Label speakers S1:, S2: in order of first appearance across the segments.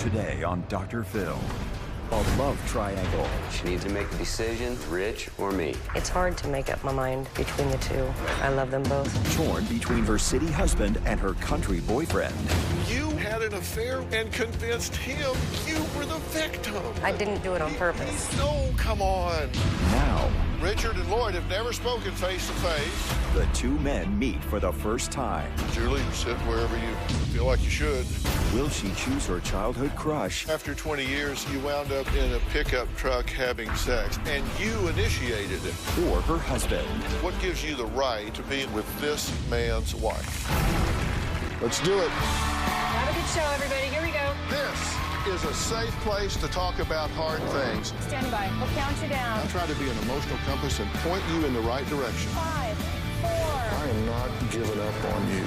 S1: Today on Dr. Phil, a love triangle.
S2: She needs to make a decision, Rich or me.
S3: It's hard to make up my mind between the two. I love them both.
S1: Torn between her city husband and her country boyfriend.
S4: You had an affair and convinced him you were the victim.
S3: I didn't do it on purpose.
S4: No, come on.
S1: Now,
S4: Richard and Lloyd have never spoken face to face.
S1: the two men meet for the first time.
S4: Julie, sit wherever you feel like you should.
S1: Will she choose her childhood crush?
S4: After 20 years, you wound up in a pickup truck having sex, and you initiated it.
S1: Or her husband?
S4: What gives you the right to be with this man's wife? Let's do it.
S5: Have a good show, everybody. Here we go.
S4: This is a safe place to talk about hard things.
S5: Stand by. We'll count you down.
S4: I'll try to be an emotional compass and point you in the right direction.
S5: 5, 4.
S4: I am not giving up on you.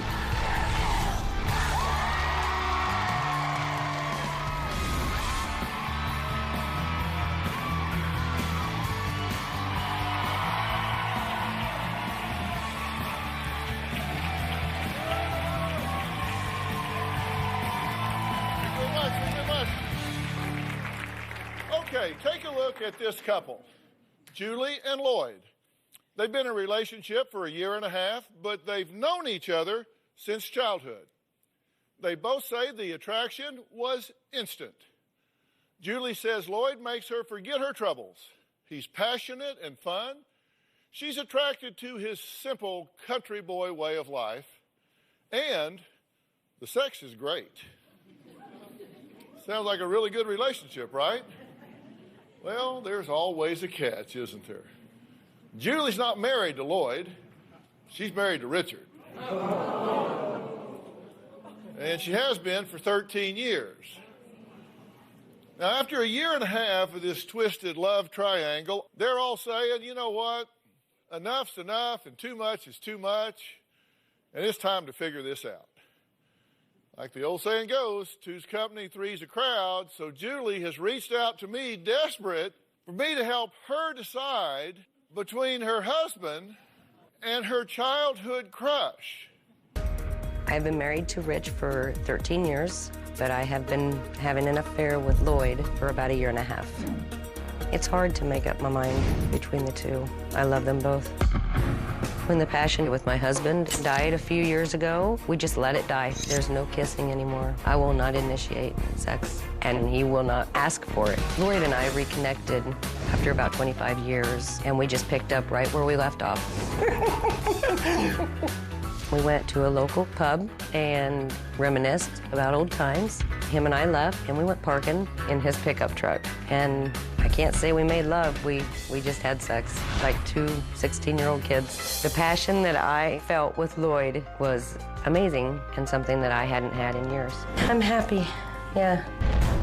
S4: Okay, take a look at this couple, Julie and Lloyd. They've been in a relationship for a year and a half, but they've known each other since childhood. They both say the attraction was instant. Julie says Lloyd makes her forget her troubles. He's passionate and fun. She's attracted to his simple country boy way of life, and the sex is great. Sounds like a really good relationship, right? Well, there's always a catch, isn't there? Julie's not married to Lloyd. She's married to Richard. And she has been for 13 years. Now, after a year and a half of this twisted love triangle, they're all saying, you know what? Enough's enough and too much is too much. And it's time to figure this out. Like the old saying goes, two's company, three's a crowd. So Julie has reached out to me, desperate for me to help her decide between her husband and her childhood crush.
S3: I've been married to Rich for 13 years, but I have been having an affair with Lloyd for about a year and a half. It's hard to make up my mind between the two. I love them both. When the passion with my husband died a few years ago, we just let it die. There's no kissing anymore. I will not initiate sex, and he will not ask for it. Lloyd and I reconnected after about 25 years, and we just picked up right where we left off. We went to a local pub and reminisced about old times. Him and I left, and we went parking in his pickup truck. And I can't say we made love. We just had sex, like two 16-year-old kids. The passion that I felt with Lloyd was amazing and something that I hadn't had in years. I'm happy, yeah.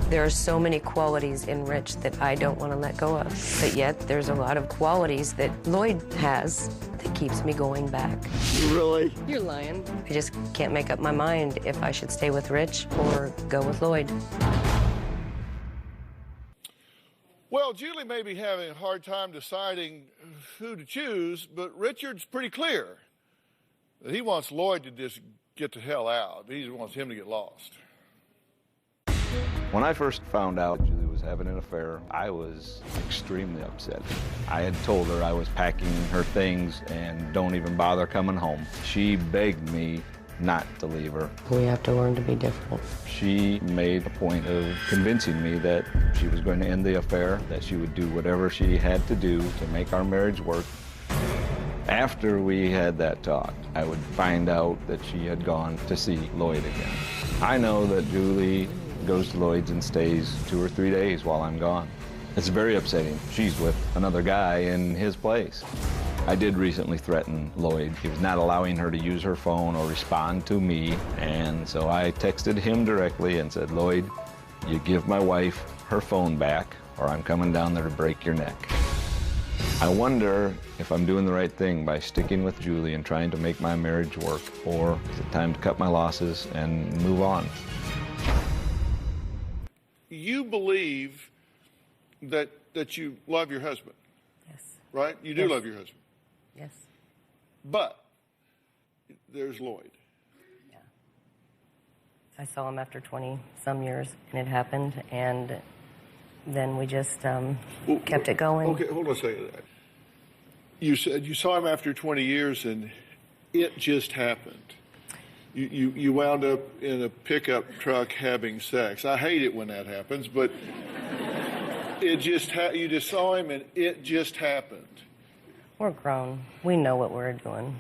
S3: There are so many qualities in Rich that I don't want to let go of. But yet, there's a lot of qualities that Lloyd has that keeps me going back.
S1: Really?
S3: You're lying. I just can't make up my mind if I should stay with Rich or go with Lloyd.
S4: Well, Julie may be having a hard time deciding who to choose, but Richard's pretty clear that he wants Lloyd to just get the hell out. He wants him to get lost.
S6: When I first found out Julie was having an affair, I was extremely upset. I had told her I was packing her things and don't even bother coming home. She begged me not to leave her.
S3: We have to learn to be different.
S6: She made a point of convincing me that she was going to end the affair, that she would do whatever she had to do to make our marriage work. After we had that talk, I would find out that she had gone to see Lloyd again. I know that Julie goes to Lloyd's and stays 2 or 3 days while I'm gone. It's very upsetting. She's with another guy in his place. I did recently threaten Lloyd. He was not allowing her to use her phone or respond to me, and so I texted him directly and said, Lloyd, you give my wife her phone back or I'm coming down there to break your neck. I wonder if I'm doing the right thing by sticking with Julie and trying to make my marriage work, or is it time to cut my losses and move on?
S4: You believe that you love your husband,
S3: Yes.
S4: right? You do love your husband.
S3: Yes.
S4: But there's Lloyd.
S3: Yeah. I saw him after 20-some years, and it happened, and then we just kept it going.
S4: Okay, hold on a second. You said you saw him after 20 years, and it just happened. You wound up in a pickup truck having sex. I hate it when that happens, but you just saw him, and it just happened.
S3: We're grown. We know what we're doing.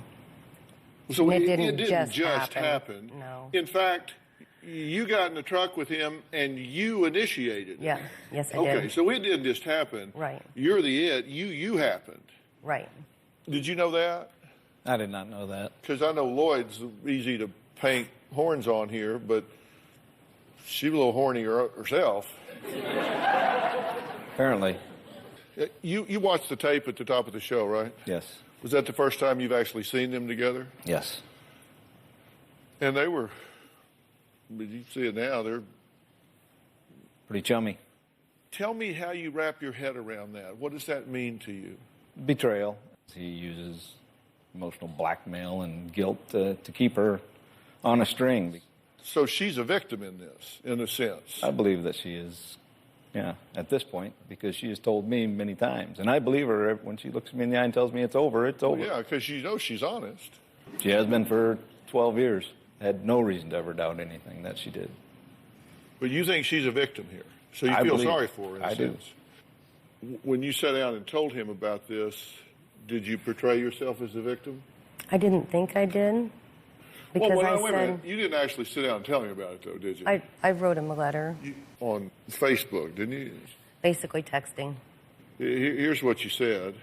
S4: So
S3: it
S4: didn't
S3: just
S4: happen.
S3: No.
S4: In fact, you got in the truck with him, and you initiated it.
S3: Yeah. Yes, I did.
S4: Okay, so it didn't just happen.
S3: Right.
S4: You're the it. You happened.
S3: Right.
S4: Did you know that?
S7: I did not know that.
S4: Because I know Lloyd's easy to paint horns on here, but she's a little horny herself.
S7: Apparently.
S4: You watched the tape at the top of the show, right?
S7: Yes.
S4: Was that the first time you've actually seen them together?
S7: Yes.
S4: And they were, you see it now, they're...
S7: Pretty chummy.
S4: Tell me how you wrap your head around that. What does that mean to you?
S7: Betrayal. He uses emotional blackmail and guilt to keep her on a string.
S4: So she's a victim in this, in a sense.
S7: I believe that she is, at this point, because she has told me many times. And I believe her when she looks me in the eye and tells me it's over, it's over.
S4: Yeah, because you know she's honest.
S7: She has been for 12 years. Had no reason to ever doubt anything that she did.
S4: But you think she's a victim here, so you
S7: I
S4: feel
S7: believe
S4: sorry for her in a
S7: I do.
S4: sense. When you sat down and told him about this, did you portray yourself as a victim?
S3: I didn't think I did. Because
S4: Wait a
S3: I
S4: minute.
S3: said,
S4: You didn't actually sit down and tell him about it, though, did you?
S3: I wrote him a letter,
S4: On Facebook, didn't you?
S3: basically texting.
S4: Here's what you said.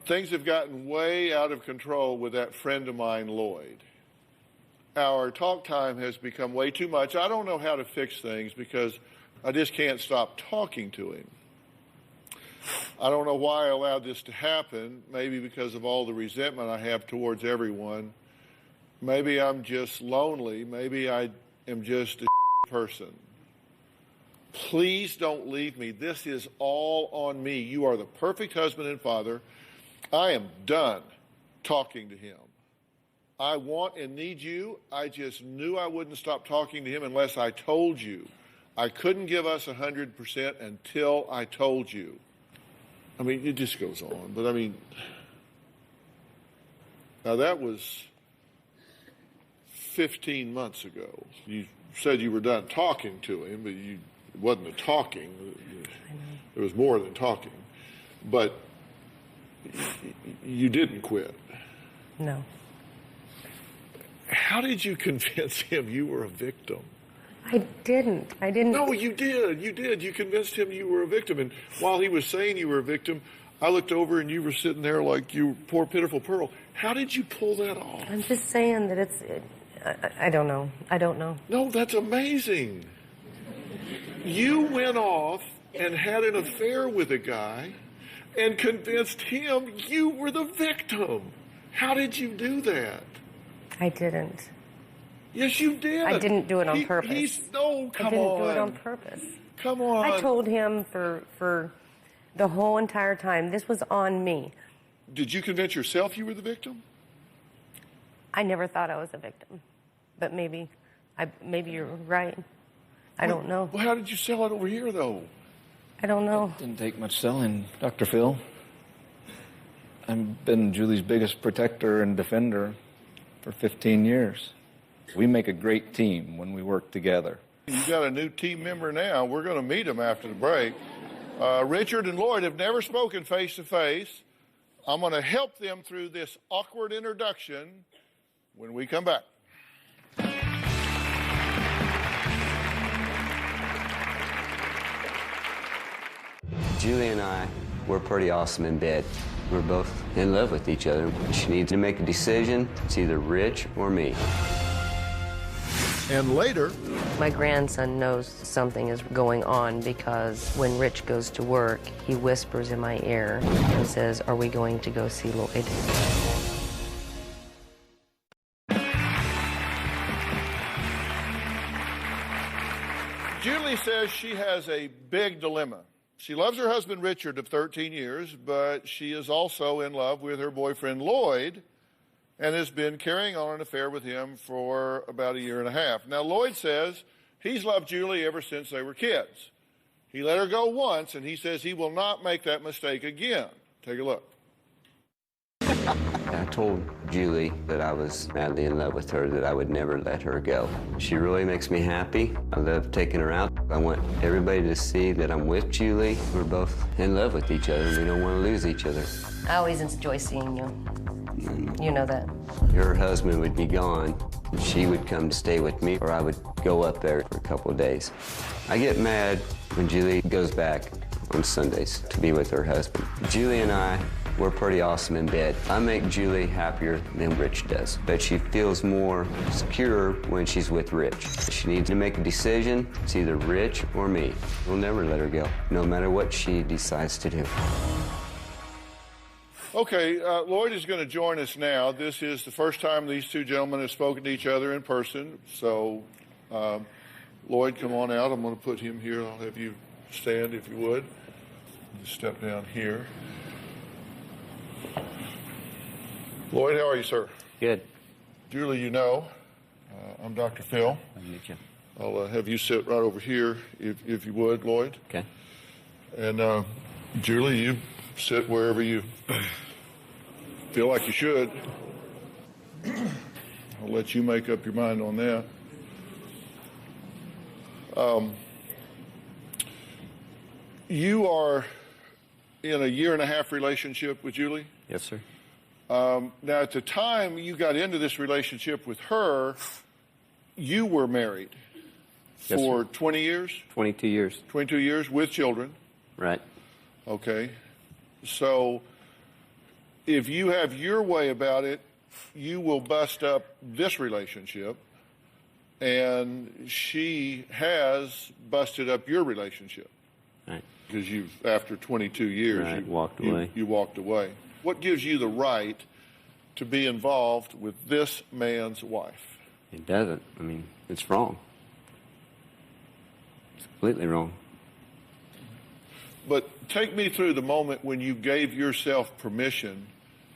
S4: Things have gotten way out of control with that friend of mine, Lloyd. Our talk time has become way too much. I don't know how to fix things because I just can't stop talking to him. I don't know why I allowed this to happen, maybe because of all the resentment I have towards everyone. Maybe I'm just lonely. Maybe I am just a person. Please don't leave me. This is all on me. You are the perfect husband and father. I am done talking to him. I want and need you. I just knew I wouldn't stop talking to him unless I told you. I couldn't give us 100% until I told you. I mean, it just goes on. But I mean, now that was 15 months ago. You said you were done talking to him, but it wasn't a talking. There was more than talking. But you didn't quit.
S3: No.
S4: How did you convince him you were a victim?
S3: I didn't.
S4: No, you did. You did. You convinced him you were a victim. And while he was saying you were a victim, I looked over and you were sitting there like you poor pitiful Pearl. How did you pull that off?
S3: I'm just saying that I don't know. I don't know.
S4: No, that's amazing. You went off and had an affair with a guy and convinced him you were the victim. How did you do that?
S3: I didn't.
S4: Yes, you did.
S3: I didn't do it on purpose.
S4: No, come on.
S3: I didn't do it on purpose.
S4: Come on.
S3: I told him for the whole entire time, this was on me.
S4: Did you convince yourself you were the victim?
S3: I never thought I was a victim. But maybe you're right. I don't know.
S4: Well, how did you sell it over here, though?
S3: I don't know.
S7: Didn't take much selling, Dr. Phill. I've been Julie's biggest protector and defender for 15 years. We make a great team when we work together.
S4: You got a new team member now. We're going to meet them after the break. Richard and Lloyd have never spoken face to face. I'm going to help them through this awkward introduction when we come back.
S2: Julie and I were pretty awesome in bed. We're both in love with each other. She needs to make a decision. It's either Rich or me.
S4: And later,
S3: My grandson knows something is going on because when Rich goes to work, he whispers in my ear and says, "Are we going to go see Lloyd?"
S4: Julie says she has a big dilemma. She loves her husband, Richard, of 13 years, but she is also in love with her boyfriend, Lloyd, and has been carrying on an affair with him for about a year and a half. Now, Lloyd says He's loved Julie ever since they were kids. He let her go once, and he says he will not make that mistake again. Take a look.
S2: I told Julie that I was madly in love with her, that I would never let her go. She really makes me happy. I love taking her out. I want everybody to see that I'm with Julie. We're both in love with each other. We don't want to lose each other.
S3: I always enjoy seeing you. You know that.
S2: Her husband would be gone. She would come to stay with me, or I would go up there for a couple of days. I get mad when Julie goes back on Sundays to be with her husband. Julie and I, we're pretty awesome in bed. I make Julie happier than Rich does, but she feels more secure when she's with Rich. She needs to make a decision. It's either Rich or me. We'll never let her go, no matter what she decides to do.
S4: Okay, Lloyd is going to join us now. This is the first time these two gentlemen have spoken to each other in person. So, Lloyd, come on out. I'm going to put him here. I'll have you stand if you would. Just step down here. Lloyd, how are you, sir?
S2: Good.
S4: Julie, you know, I'm Dr. Phill.
S2: Nice to meet you.
S4: I'll have you sit right over here if you would, Lloyd.
S2: Okay.
S4: And Julie, you sit wherever you feel like you should. I'll let you make up your mind on that. You are in a 1.5-year relationship with Julie?
S2: Yes, sir.
S4: Now, at the time you got into this relationship with her, you were married for 20 years?
S2: 22 years.
S4: 22 years with children?
S2: Right.
S4: Okay. So if you have your way about it, you will bust up this relationship, and she has busted up your relationship.
S2: Right.
S4: Because after 22 years,
S2: Right,
S4: you walked away. What gives you the right to be involved with this man's wife?
S2: It doesn't. I mean, it's wrong. It's completely wrong.
S4: But take me through the moment when you gave yourself permission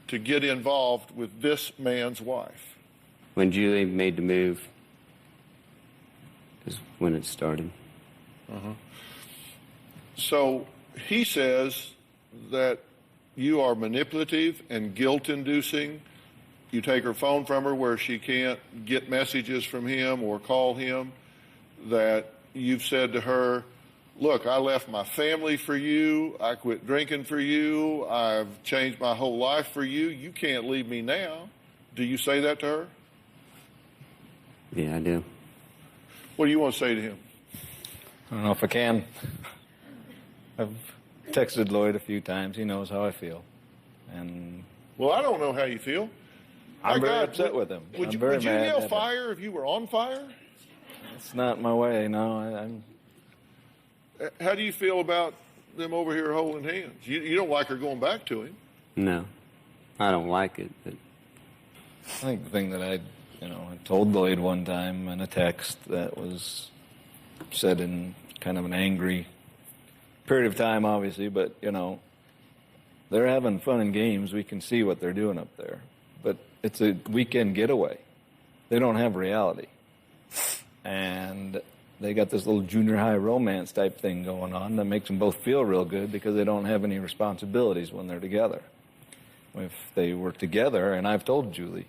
S4: to get involved with this man's wife.
S2: When Julie made the move is when it started.
S4: So he says that you are manipulative and guilt-inducing. You take her phone from her where she can't get messages from him or call him. That you've said to her, look, I left my family for you. I quit drinking for you. I've changed my whole life for you. You can't leave me now. Do you say that to her?
S2: Yeah, I do.
S4: What do you want to say to him?
S7: I don't know if I can. I've texted Lloyd a few times. He knows how I feel. And
S4: Well, I don't know how you feel.
S7: I'm very upset with him.
S4: Would you
S7: mad
S4: yell
S7: at him.
S4: fire if you were on fire?
S7: It's not my way, no. I'm
S4: How do you feel about them over here holding hands? You don't like her going back to him.
S2: No, I don't like it. But
S7: I think the thing that I told Lloyd one time in a text that was said in kind of an angry period of time, obviously, but, they're having fun and games. We can see what they're doing up there. But it's a weekend getaway. They don't have reality. And they got this little junior high romance type thing going on that makes them both feel real good because they don't have any responsibilities when they're together. If they were together, and I've told Julie,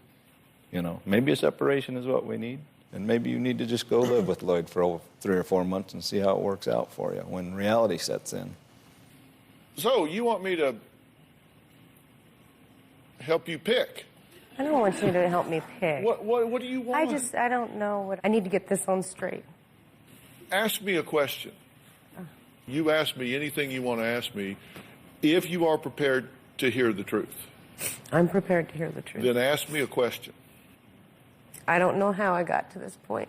S7: maybe a separation is what we need, and maybe you need to just go live with Lloyd for 3 or 4 months and see how it works out for you when reality sets in.
S4: So you want me to help you pick?
S3: I don't want you to help me pick.
S4: What do you want?
S3: I don't know what, I need to get this on straight.
S4: Ask me a question. You ask me anything you want to ask me if you are prepared to hear the truth.
S3: I'm prepared to hear the truth.
S4: Then ask me a question.
S3: I don't know how I got to this point.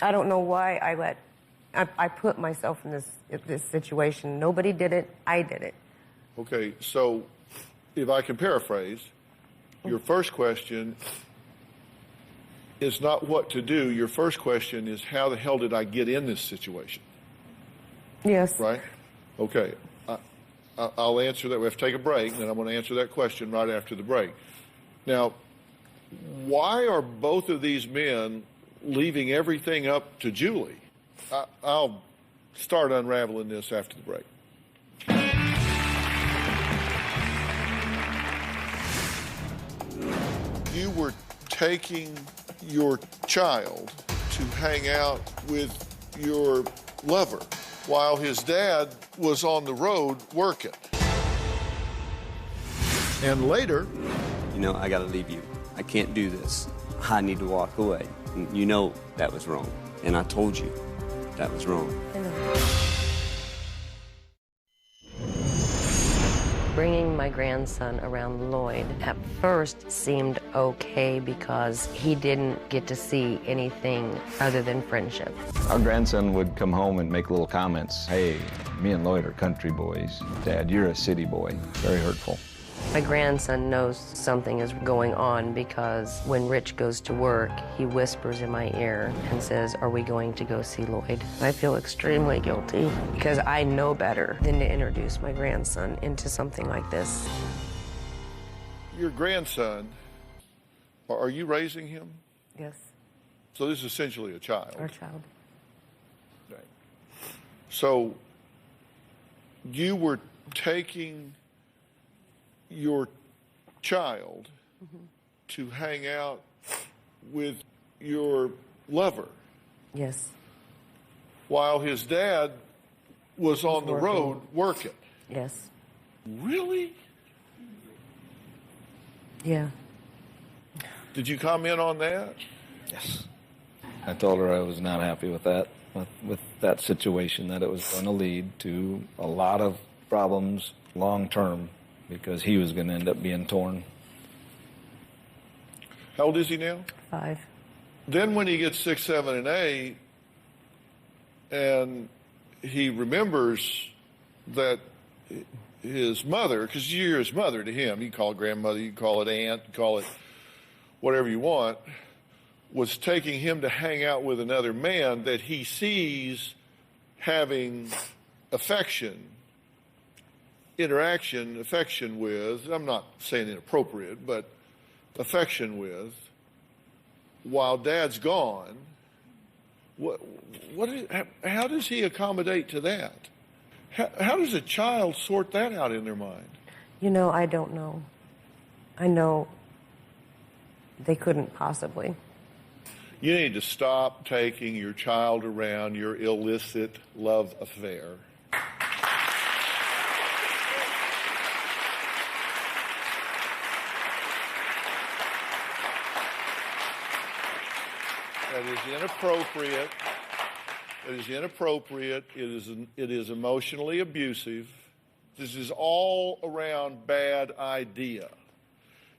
S3: I don't know why I put myself in this situation. Nobody did it. I did it.
S4: Okay, so if I can paraphrase, your first question is not what to do. Your first question is, how the hell did I get in this situation?
S3: Yes.
S4: Right? Okay. I'll answer that. We have to take a break, and then I'm going to answer that question right after the break. Now, why are both of these men leaving everything up to Julie. I'll start unraveling this after the break. You were taking your child to hang out with your lover while his dad was on the road working. And later...
S2: You know, I gotta leave you. I can't do this. I need to walk away. And you know that was wrong. And I told you that was wrong.
S3: Bringing my grandson around Lloyd at first seemed okay because he didn't get to see anything other than friendship.
S6: Our grandson would come home and make little comments. Hey, me and Lloyd are country boys. Dad, you're a city boy. Very hurtful.
S3: My grandson knows something is going on because when Rich goes to work, he whispers in my ear and says, "Are we going to go see Lloyd?" I feel extremely guilty because I know better than to introduce my grandson into something like this.
S4: Your grandson, are you raising him?
S3: Yes,
S4: So this is essentially a child.
S3: our child.
S4: Right. So you were taking your child to hang out with your lover
S3: Yes,
S4: while his dad was on the
S3: working.
S4: road working.
S3: yes,
S4: Really?
S3: yeah.
S4: Did you comment on that?
S7: Yes. I told her I was not happy with that, with that situation, that it was going to lead to a lot of problems long term because he was going to end up being torn.
S4: How old is he now?
S3: 5.
S4: Then when he gets 6, 7, and 8, and he remembers that his mother, because you're his mother to him, you call it grandmother, you call it aunt, you call it whatever you want, was taking him to hang out with another man that he sees having affection with, I'm not saying inappropriate, but affection with, while Dad's gone. How does he accommodate to that? How does a child sort that out in their mind?
S3: You know, I don't know. I know they couldn't possibly.
S4: You need to stop taking your child around your illicit love affair. That is inappropriate. It is inappropriate. It is emotionally abusive. This is all around bad idea.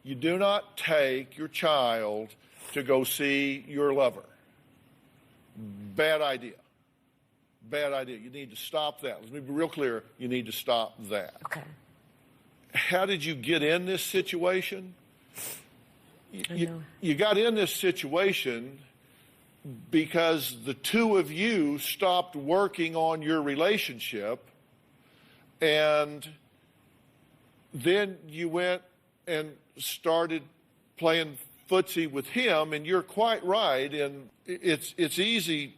S4: You do not take your child to go see your lover. Bad idea. Bad idea. You need to stop that. Let me be real clear. You need to stop that.
S3: Okay.
S4: How did you get in this situation? You got in this situation because the two of you stopped working on your relationship, and then you went and started playing footsie with him. And you're quite right, and it's easy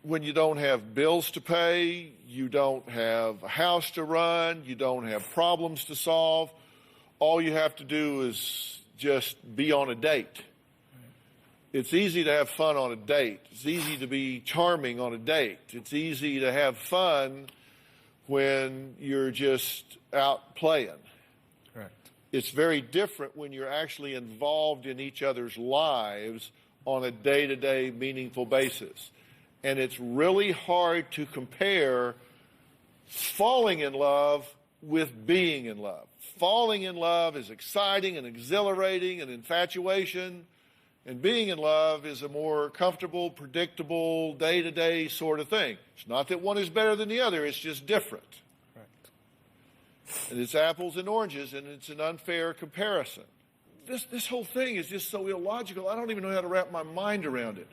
S4: when you don't have bills to pay, you don't have a house to run, you don't have problems to solve. All you have to do is just be on a date. It's easy to have fun on a date. It's easy to be charming on a date. It's easy to have fun when you're just out playing.
S7: Correct.
S4: It's very different when you're actually involved in each other's lives on a day-to-day meaningful basis. And it's really hard to compare falling in love with being in love. Falling in love is exciting and exhilarating and infatuation. And being in love is a more comfortable, predictable, day-to-day sort of thing. It's not that one is better than the other, it's just different. Right. And it's apples and oranges, and it's an unfair comparison. This whole thing is just so illogical, I don't even know how to wrap my mind around it.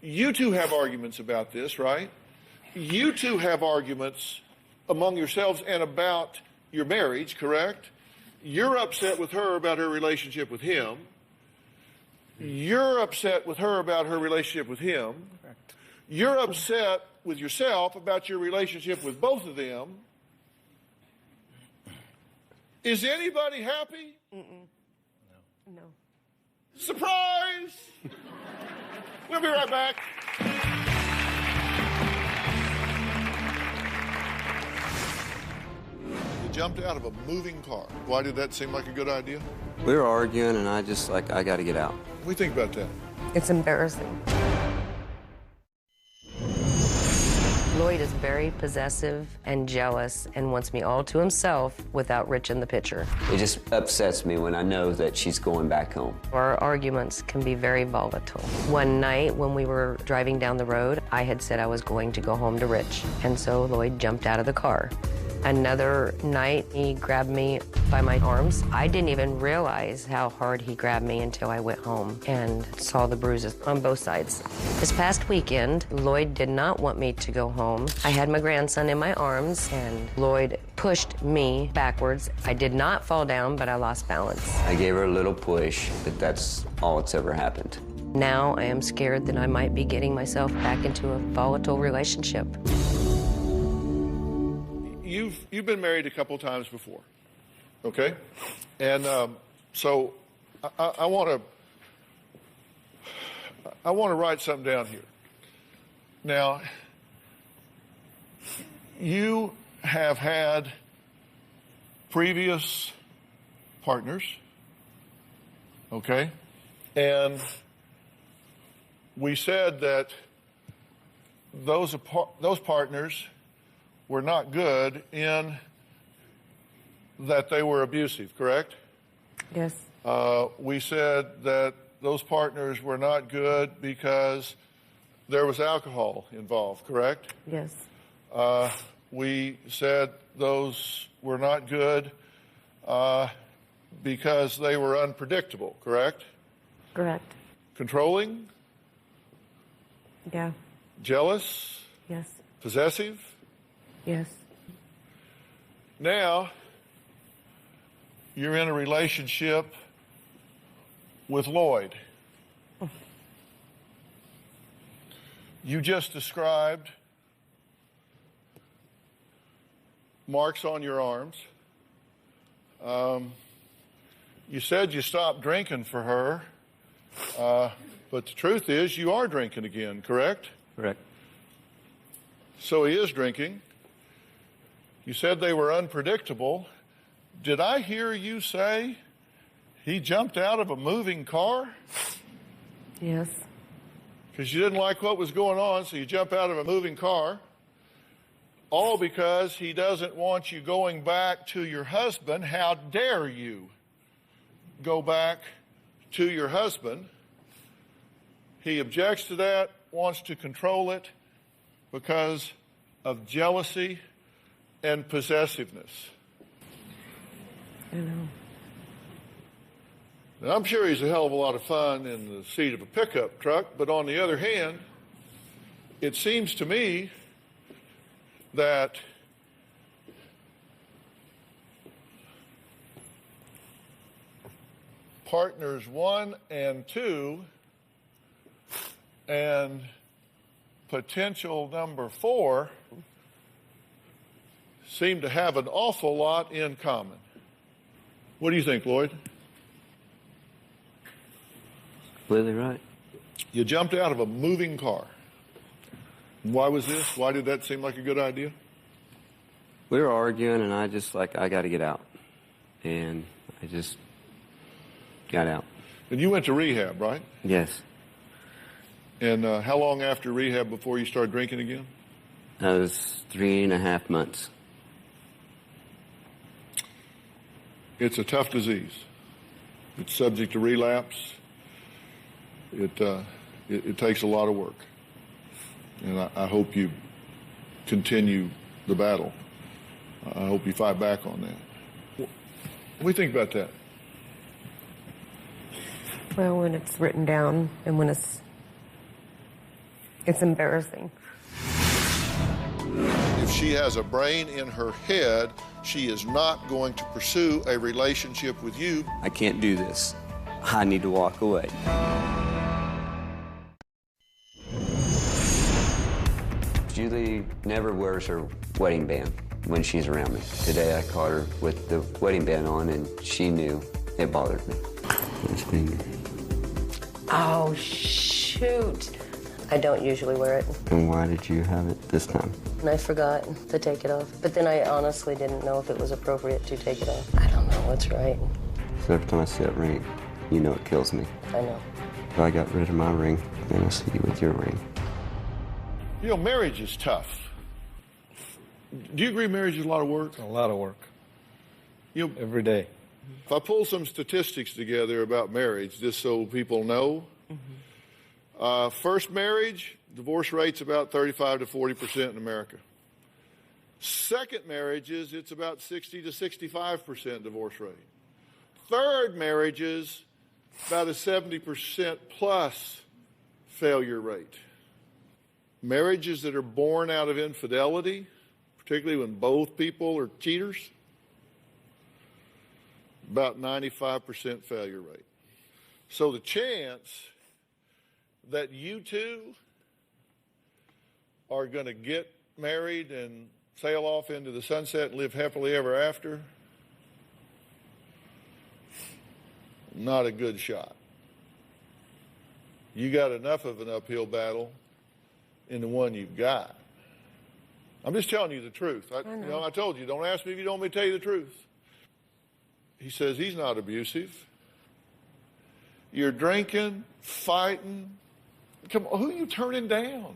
S4: You two have arguments about this, right? You two have arguments among yourselves and about your marriage, correct? You're upset with her about her relationship with him. You're upset with her about her relationship with him.
S7: Correct.
S4: You're upset with yourself about your relationship with both of them. Is anybody happy?
S3: No.
S4: Surprise! We'll be right back. You jumped out of a moving car. Why did that seem like a good idea?
S2: We were arguing, and I just like, I got to get out.
S4: What do you think about that?
S3: It's embarrassing. Lloyd is very possessive and jealous and wants me all to himself without Rich in the picture.
S2: It just upsets me when I know that she's going back home.
S3: Our arguments can be very volatile. One night when we were driving down the road, I had said I was going to go home to Rich, and so Lloyd jumped out of the car. Another night, he grabbed me by my arms. I didn't even realize how hard he grabbed me until I went home and saw the bruises on both sides. This past weekend, Lloyd did not want me to go home. I had my grandson in my arms, and Lloyd pushed me backwards. I did not fall down, but I lost balance.
S2: I gave her a little push, but that's all that's ever happened.
S3: Now I am scared that I might be getting myself back into a volatile relationship.
S4: You've been married a couple times before, okay? And so I want to write something down here. Now, you have had previous partners, okay? And we said that those partners were not good in that they were abusive, correct?
S3: Yes.
S4: We said that those partners were not good because there was alcohol involved, correct?
S3: Yes.
S4: We said those were not good because they were unpredictable, correct?
S3: Correct.
S4: Controlling?
S3: Yeah.
S4: Jealous?
S3: Yes.
S4: Possessive?
S3: Yes.
S4: Now, you're in a relationship with Lloyd. You just described marks on your arms. You said you stopped drinking for her, but the truth is you are drinking again, correct?
S2: Correct.
S4: So he is drinking. You said they were unpredictable. Did I hear you say he jumped out of a moving car?
S3: Yes.
S4: Because you didn't like what was going on, so you jump out of a moving car. All because he doesn't want you going back to your husband. How dare you go back to your husband? He objects to that, wants to control it because of jealousy and possessiveness.
S3: I know.
S4: Now, I'm sure he's a hell of a lot of fun in the seat of a pickup truck, but on the other hand, it seems to me that partners 1 and 2 and potential number 4 seem to have an awful lot in common. What do you think, Lloyd?
S2: Completely right.
S4: You jumped out of a moving car. Why was this? Why did that seem like a good idea?
S2: We were arguing, and I just like, I got to get out. And I just got out.
S4: And you went to rehab, right?
S2: Yes.
S4: And how long after rehab before you started drinking again?
S2: That was 3.5 months.
S4: It's a tough disease. It's subject to relapse. It takes a lot of work. And I hope you continue the battle. I hope you fight back on that. What do you think about that?
S3: Well, when it's written down and when it's embarrassing.
S4: If she has a brain in her head, she is not going to pursue a relationship with you.
S2: I can't do this. I need to walk away. Julie never wears her wedding band when she's around me. Today I caught her with the wedding band on, and she knew it bothered me. This finger.
S3: Oh, shoot. I don't usually wear it.
S2: And why did you have it this time?
S3: And I forgot to take it off. But then I honestly didn't know if it was appropriate to take it off. I don't know what's right.
S2: So every time I see that ring, you know it kills me.
S3: I know.
S2: So I got rid of my ring, then I see you with your ring.
S4: You know, marriage is tough. Do you agree marriage is a lot of work?
S7: A lot of work.
S4: You know,
S7: Every day.
S4: if I pull some statistics together about marriage, just so people know, first marriage, divorce rate's about 35 to 40% in America. Second marriages, it's about 60 to 65% divorce rate. Third marriages, about a 70% plus failure rate. Marriages that are born out of infidelity, particularly when both people are cheaters, about 95% failure rate. So the chance that you two are going to get married and sail off into the sunset and live happily ever after, not a good shot. You got enough of an uphill battle in the one you've got. I'm just telling you the truth. I told you, don't ask me if you don't want me to tell you the truth. He says he's not abusive. You're drinking, fighting. Come on, who are you turning down?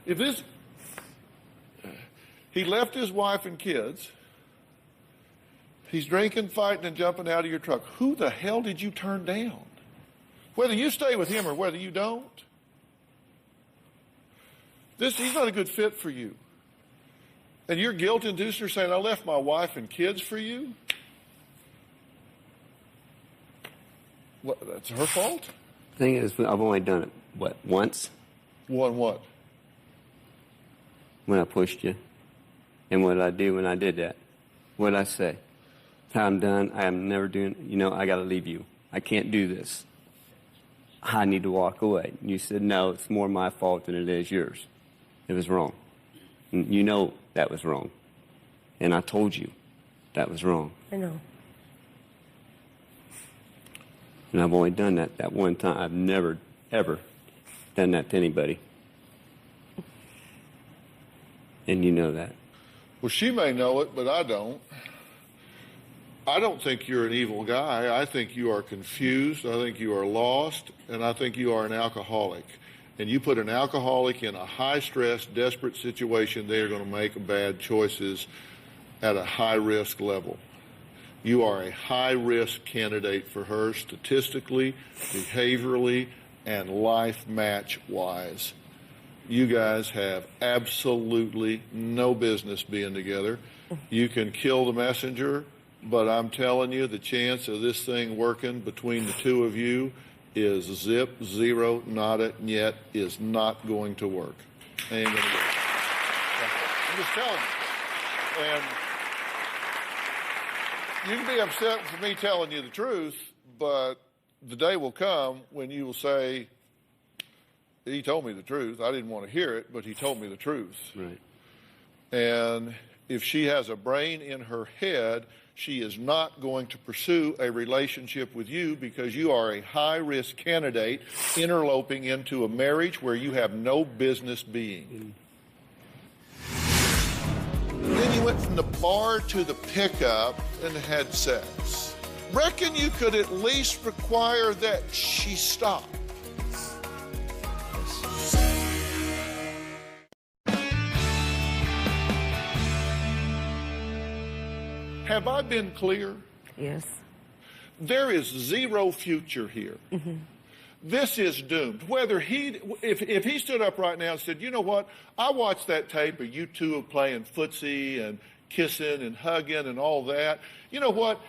S4: If this, he left his wife and kids. He's drinking, fighting, and jumping out of your truck. Who the hell did you turn down? Whether you stay with him or whether you don't, he's not a good fit for you. And you're guilt-induced or saying, I left my wife and kids for you? What, that's her fault?
S2: The thing is, I've only done it, what, once?
S4: What?
S2: When I pushed you. And what did I do when I did that? What did I say? I'm done. I am never doing, I got to leave you. I can't do this. I need to walk away. And you said, no, it's more my fault than it is yours. It was wrong. And you know that was wrong. And I told you that was wrong.
S3: I know.
S2: And I've only done that one time. I've never, ever done that to anybody. And you know that.
S4: Well, she may know it, but I don't. I don't think you're an evil guy. I think you are confused. I think you are lost. And I think you are an alcoholic. And you put an alcoholic in a high-stress, desperate situation, they are going to make bad choices at a high-risk level. You are a high-risk candidate for her statistically, behaviorally, and life match-wise. You guys have absolutely no business being together. You can kill the messenger, but I'm telling you, the chance of this thing working between the two of you is zip, zero, nada, yet, is not going to work. Ain't going to work. I'm just telling you. And you can be upset for me telling you the truth, but the day will come when you will say, he told me the truth. I didn't want to hear it, but he told me the truth.
S2: Right.
S4: And if she has a brain in her head, she is not going to pursue a relationship with you because you are a high-risk candidate interloping into a marriage where you have no business being. Then you went from the bar to the pickup and had sex. Reckon you could at least require that she stop. Have I been clear?
S3: Yes.
S4: There is zero future here. Mm-hmm. This is doomed. Whether if he stood up right now and said, you know what, I watched that tape of you two playing footsie and kissing and hugging and all that. You know what?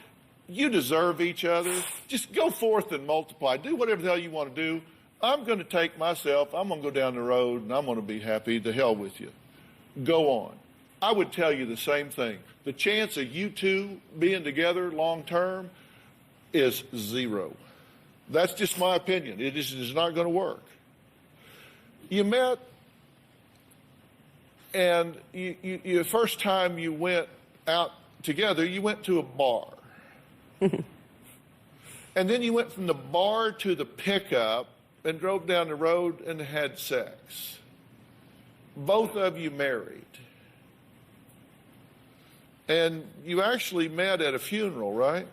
S4: You deserve each other. Just go forth and multiply. Do whatever the hell you want to do. I'm going to take myself, I'm going to go down the road, and I'm going to be happy. The hell with you. Go on. I would tell you the same thing. The chance of you two being together long term, is 0. That's just my opinion. It is not going to work. You met, and the first time you went out together, you went to a bar. And then you went from the bar to the pickup and drove down the road and had sex. Both of you married. And you actually met at a funeral, right?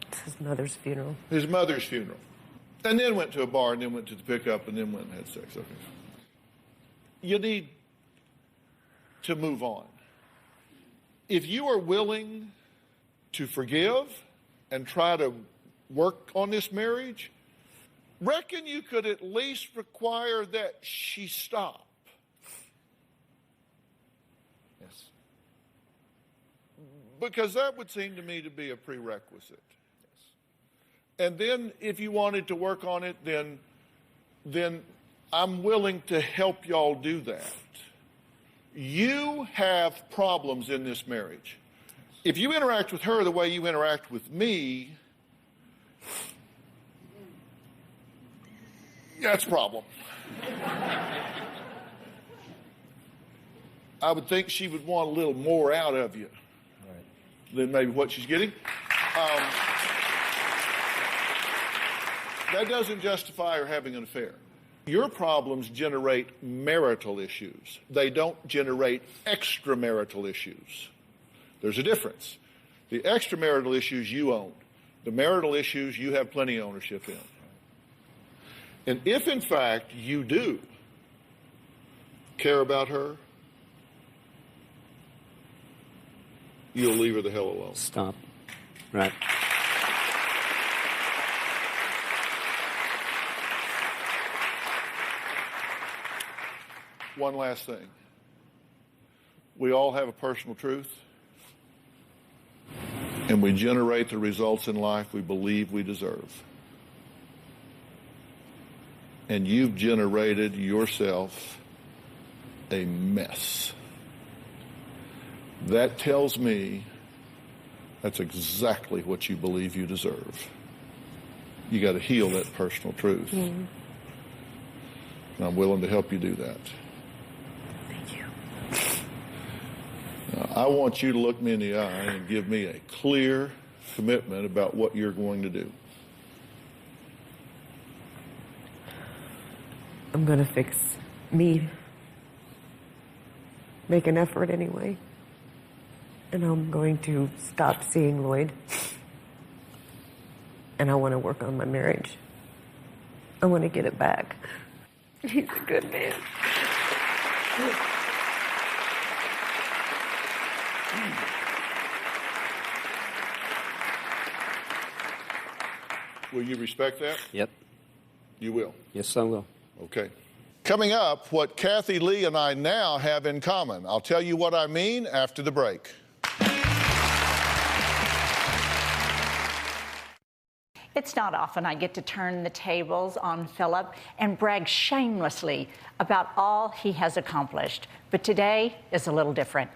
S3: It's his mother's funeral.
S4: His mother's funeral. And then went to a bar, and then went to the pickup, and then went and had sex. Okay. You need to move on. If you are willing to forgive and try to work on this marriage, reckon you could at least require that she stop.
S7: Yes.
S4: Because that would seem to me to be a prerequisite. And then if you wanted to work on it, then I'm willing to help y'all do that. You have problems in this marriage. If you interact with her the way you interact with me, that's a problem. I would think she would want a little more out of you than maybe what she's getting. That doesn't justify her having an affair. Your problems generate marital issues. They don't generate extramarital issues. There's a difference. The extramarital issues you own. The marital issues you have plenty of ownership in. And if, in fact, you do care about her, you'll leave her the hell alone.
S2: Stop. Right.
S4: One last thing. We all have a personal truth, and we generate the results in life we believe we deserve. And you've generated yourself a mess. That tells me that's exactly what you believe you deserve. You got to heal that personal truth. And I'm willing to help you do that. I want you to look me in the eye and give me a clear commitment about what you're going to do.
S3: I'm going to fix me. Make an effort anyway. And I'm going to stop seeing Lloyd. And I want to work on my marriage. I want to get it back. He's a good man.
S4: Will you respect that?
S2: Yep.
S4: You will?
S2: Yes, I will.
S4: Okay. Coming up, what Kathy Lee and I now have in common. I'll tell you what I mean after the break.
S8: It's not often I get to turn the tables on Philip and brag shamelessly about all he has accomplished, but today is a little different.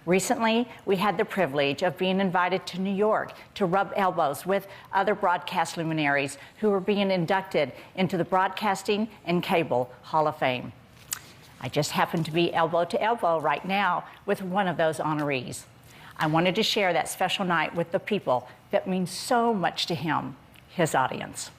S8: Recently, we had the privilege of being invited to New York to rub elbows with other broadcast luminaries who were being inducted into the Broadcasting and Cable Hall of Fame. I just happen to be elbow to elbow right now with one of those honorees. I wanted to share that special night with the people that mean so much to him, his audience.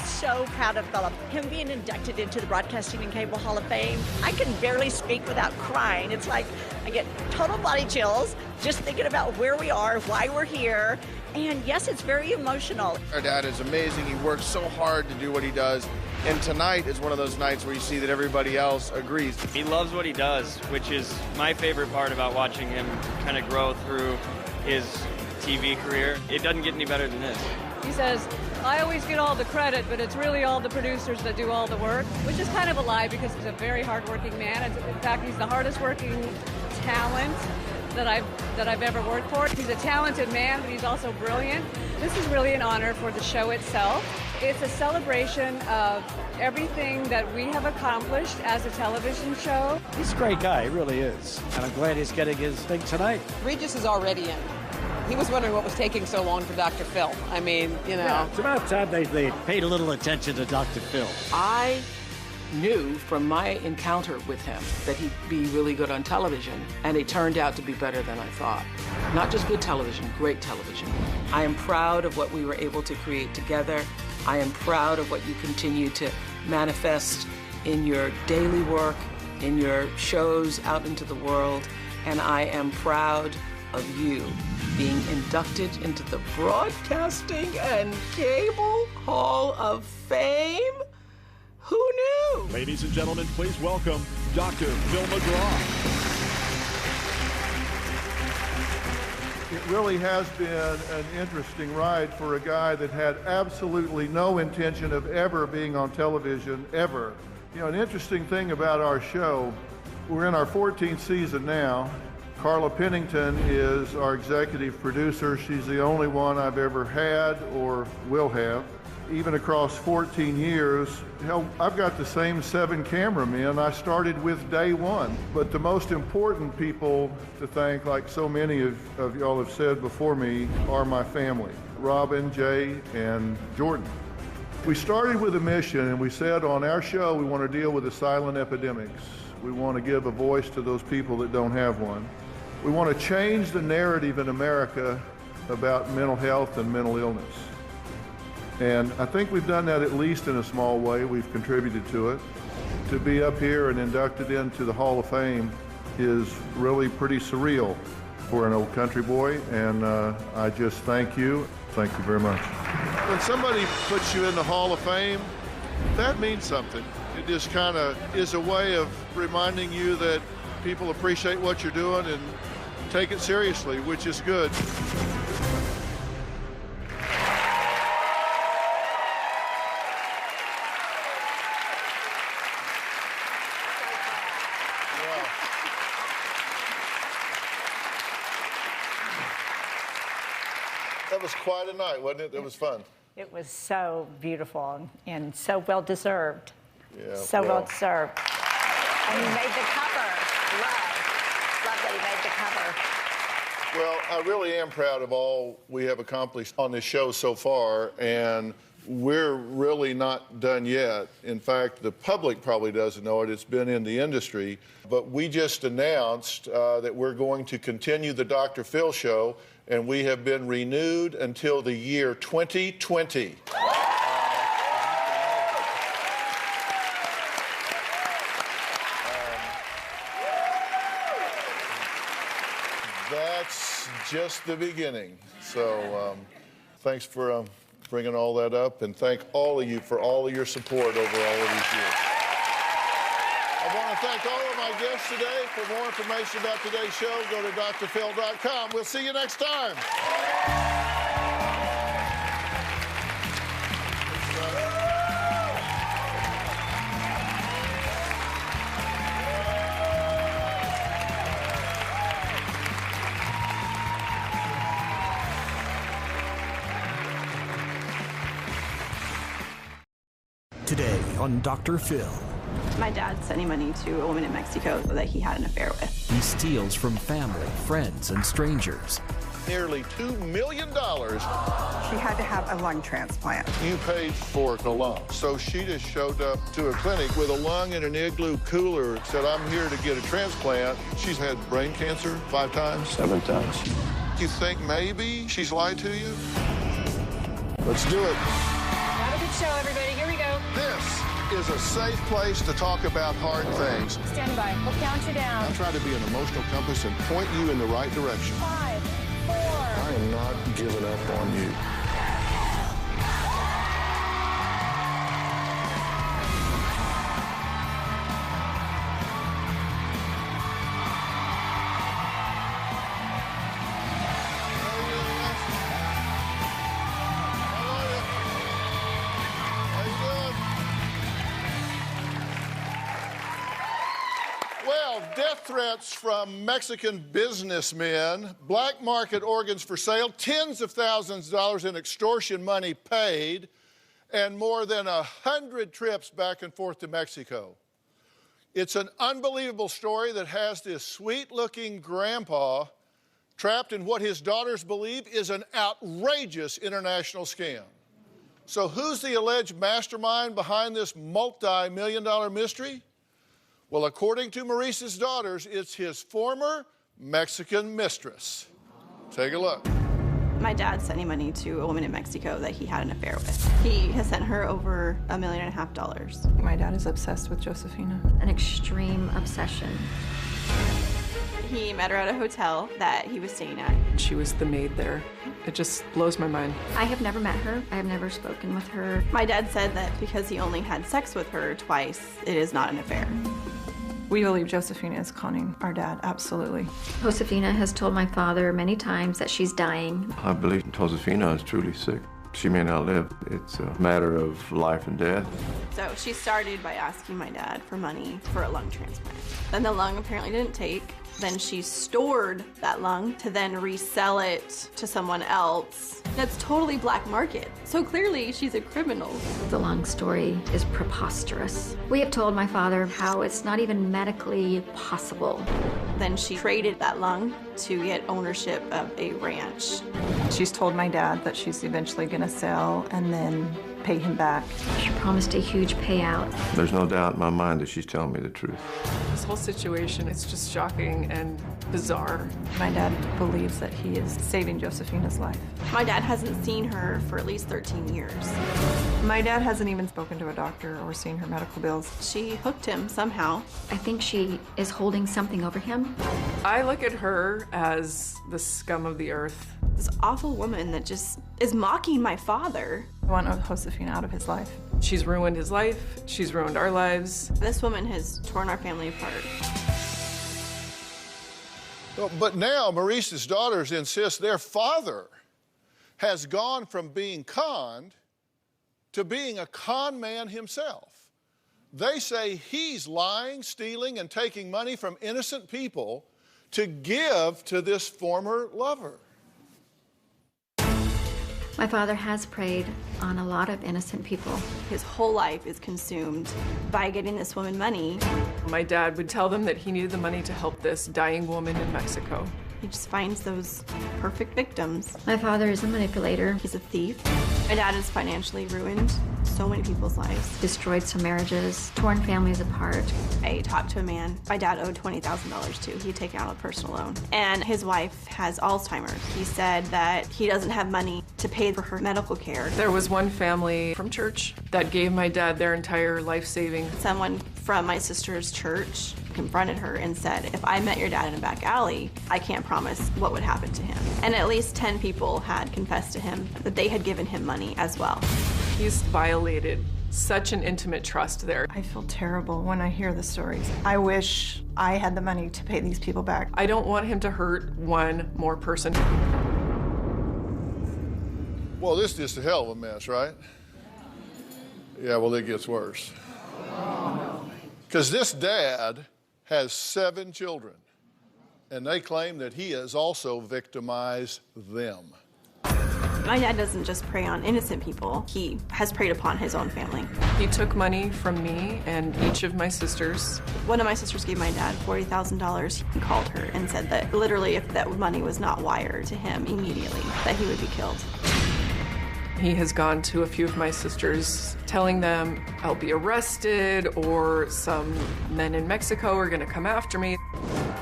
S9: So proud of Philip. Him being inducted into the Broadcasting and Cable Hall of Fame, I can barely speak without crying. It's like I get total body chills just thinking about where we are, why we're here, and yes, it's very emotional.
S10: Our dad is amazing. He works so hard to do what he does, and tonight is one of those nights where you see that everybody else agrees.
S11: He loves what he does, which is my favorite part about watching him kind of grow through his TV career. It doesn't get any better than this.
S5: He says, I always get all the credit, but it's really all the producers that do all the work, which is kind of a lie because he's a very hardworking man. In fact, he's the hardest working talent that I've ever worked for. He's a talented man, but he's also brilliant. This is really an honor for the show itself. It's a celebration of everything that we have accomplished as a television show.
S12: He's a great guy, he really is. And I'm glad he's getting his thing tonight.
S13: Regis is already in. He was wondering what was taking so long for Dr. Phill. I mean, you know.
S12: Yeah, it's about time they paid a little attention to Dr. Phill.
S13: I knew from my encounter with him that he'd be really good on television, and it turned out to be better than I thought. Not just good television, great television. I am proud of what we were able to create together. I am proud of what you continue to manifest in your daily work, in your shows out into the world, and I am proud of you being inducted into the Broadcasting and Cable Hall of Fame. Who knew?
S14: Ladies and gentlemen, please welcome Dr. Phill McGraw.
S4: It really has been an interesting ride for a guy that had absolutely no intention of ever being on television, ever. You know, an interesting thing about our show, we're in our 14th season now. Carla Pennington is our executive producer. She's the only one I've ever had or will have. Even across 14 years, hell, I've got the same 7 cameramen I started with day one. But the most important people to thank, like so many of y'all have said before me, are my family, Robin, Jay, and Jordan. We started with a mission, and we said on our show we want to deal with the silent epidemics. We want to give a voice to those people that don't have one. We want to change the narrative in America about mental health and mental illness. And I think we've done that at least in a small way. We've contributed to it. To be up here and inducted into the Hall of Fame is really pretty surreal for an old country boy, and I just thank you. Thank you very much. When somebody puts you in the Hall of Fame, that means something. It just kind of is a way of reminding you that people appreciate what you're doing and take it seriously, which is good. That was quite a night, wasn't it? It was fun.
S8: It was so beautiful and so well deserved.
S4: Yeah,
S8: so well deserved. And you made the cover. Love that he made the cover.
S4: Well, I really am proud of all we have accomplished on this show so far, and we're really not done yet. In fact, the public probably doesn't know it. It's been in the industry. But we just announced that we're going to continue the Dr. Phill show, and we have been renewed until the year 2020. That's just the beginning. So thanks for bringing all that up, and thank all of you for all of your support over all of these years. I want to thank all of my guests today. For more information about today's show, go to drphill.com. We'll see you next time.
S1: Today on Dr. Phill.
S15: My dad sending money to a woman in Mexico that he had an affair with.
S1: He steals from family, friends, and strangers.
S4: Nearly $2 million.
S16: She had to have a lung transplant.
S4: You paid for the lung. So she just showed up to a clinic with a lung in an igloo cooler, said, I'm here to get a transplant. She's had brain cancer 5 times.
S2: 7 times.
S4: You think maybe she's lied to you? Let's do it.
S5: Have a good show, everybody. Here we go.
S4: This is a safe place to talk about hard things.
S5: Stand by. We'll count you down.
S4: I'm trying to be an emotional compass and point you in the right direction.
S5: 5, 4.
S4: I am not giving up on you. Well, Now, death threats from Mexican businessmen, black market organs for sale, tens of thousands of dollars in extortion money paid, and more than 100 trips back and forth to Mexico. It's an unbelievable story that has this sweet-looking grandpa trapped in what his daughters believe is an outrageous international scam. So who's the alleged mastermind behind this multi-million-dollar mystery? Well, according to Maurice's daughters, it's his former Mexican mistress. Take a look.
S15: My dad sent money to a woman in Mexico that he had an affair with. He has sent her over $1.5 million.
S17: My dad is obsessed with Josefina.
S18: An extreme obsession.
S15: He met her at a hotel that he was staying at.
S17: She was the maid there. It just blows my mind.
S18: I have never met her. I have never spoken with her.
S15: My dad said that because he only had sex with her twice, it is not an affair.
S17: We believe Josefina is conning our dad, absolutely.
S18: Josefina has told my father many times that she's dying.
S19: I believe Josefina is truly sick. She may not live. It's a matter of life and death.
S15: So she started by asking my dad for money for a lung transplant. Then the lung apparently didn't take. Then she stored that lung to then resell it to someone else. That's totally black market. So clearly she's a criminal.
S18: The lung story is preposterous. We have told my father how it's not even medically possible.
S15: Then she traded that lung to get ownership of a ranch.
S17: She's told my dad that she's eventually gonna sell and then pay him back.
S18: She promised a huge payout.
S19: There's no doubt in my mind that she's telling me the truth.
S17: This whole situation is just shocking and bizarre. My dad believes that he is saving Josefina's life.
S15: My dad hasn't seen her for at least 13 years.
S17: My dad hasn't even spoken to a doctor or seen her medical bills.
S15: She hooked him somehow.
S18: I think she is holding something over him.
S17: I look at her as the scum of the earth.
S15: This awful woman that just is mocking my father.
S17: I want Josefina out of his life. She's ruined his life. She's ruined our lives.
S15: This woman has torn our family apart.
S4: Well, but now Maurice's daughters insist their father has gone from being conned to being a con man himself. They say he's lying, stealing, and taking money from innocent people to give to this former lover.
S18: My father has preyed on a lot of innocent people.
S15: His whole life is consumed by getting this woman money.
S17: My dad would tell them that he needed the money to help this dying woman in Mexico.
S15: He just finds those perfect victims.
S18: My father is a manipulator.
S15: He's a thief. My dad is financially ruined so many people's lives.
S18: Destroyed some marriages, torn families apart.
S15: I talked to a man my dad owed $20,000 to. He'd taken out a personal loan. And his wife has Alzheimer's. He said that he doesn't have money to pay for her medical care.
S17: There was one family from church that gave my dad their entire life savings.
S15: Someone from my sister's church confronted her and said, if I met your dad in a back alley, I can't promise what would happen to him. And at least 10 people had confessed to him that they had given him money as well.
S17: He's violated such an intimate trust there. I feel terrible when I hear the stories. I wish I had the money to pay these people back. I don't want him to hurt one more person.
S4: Well, this is just a hell of a mess, right? Yeah, well, it gets worse. Because this dad has 7 children, and they claim that he has also victimized them.
S15: My dad doesn't just prey on innocent people. He has preyed upon his own family.
S17: He took money from me and each of my sisters.
S15: One of my sisters gave my dad $40,000. He called her and said that literally if that money was not wired to him immediately, that he would be killed.
S17: He has gone to a few of my sisters telling them I'll be arrested or some men in Mexico are gonna come after me.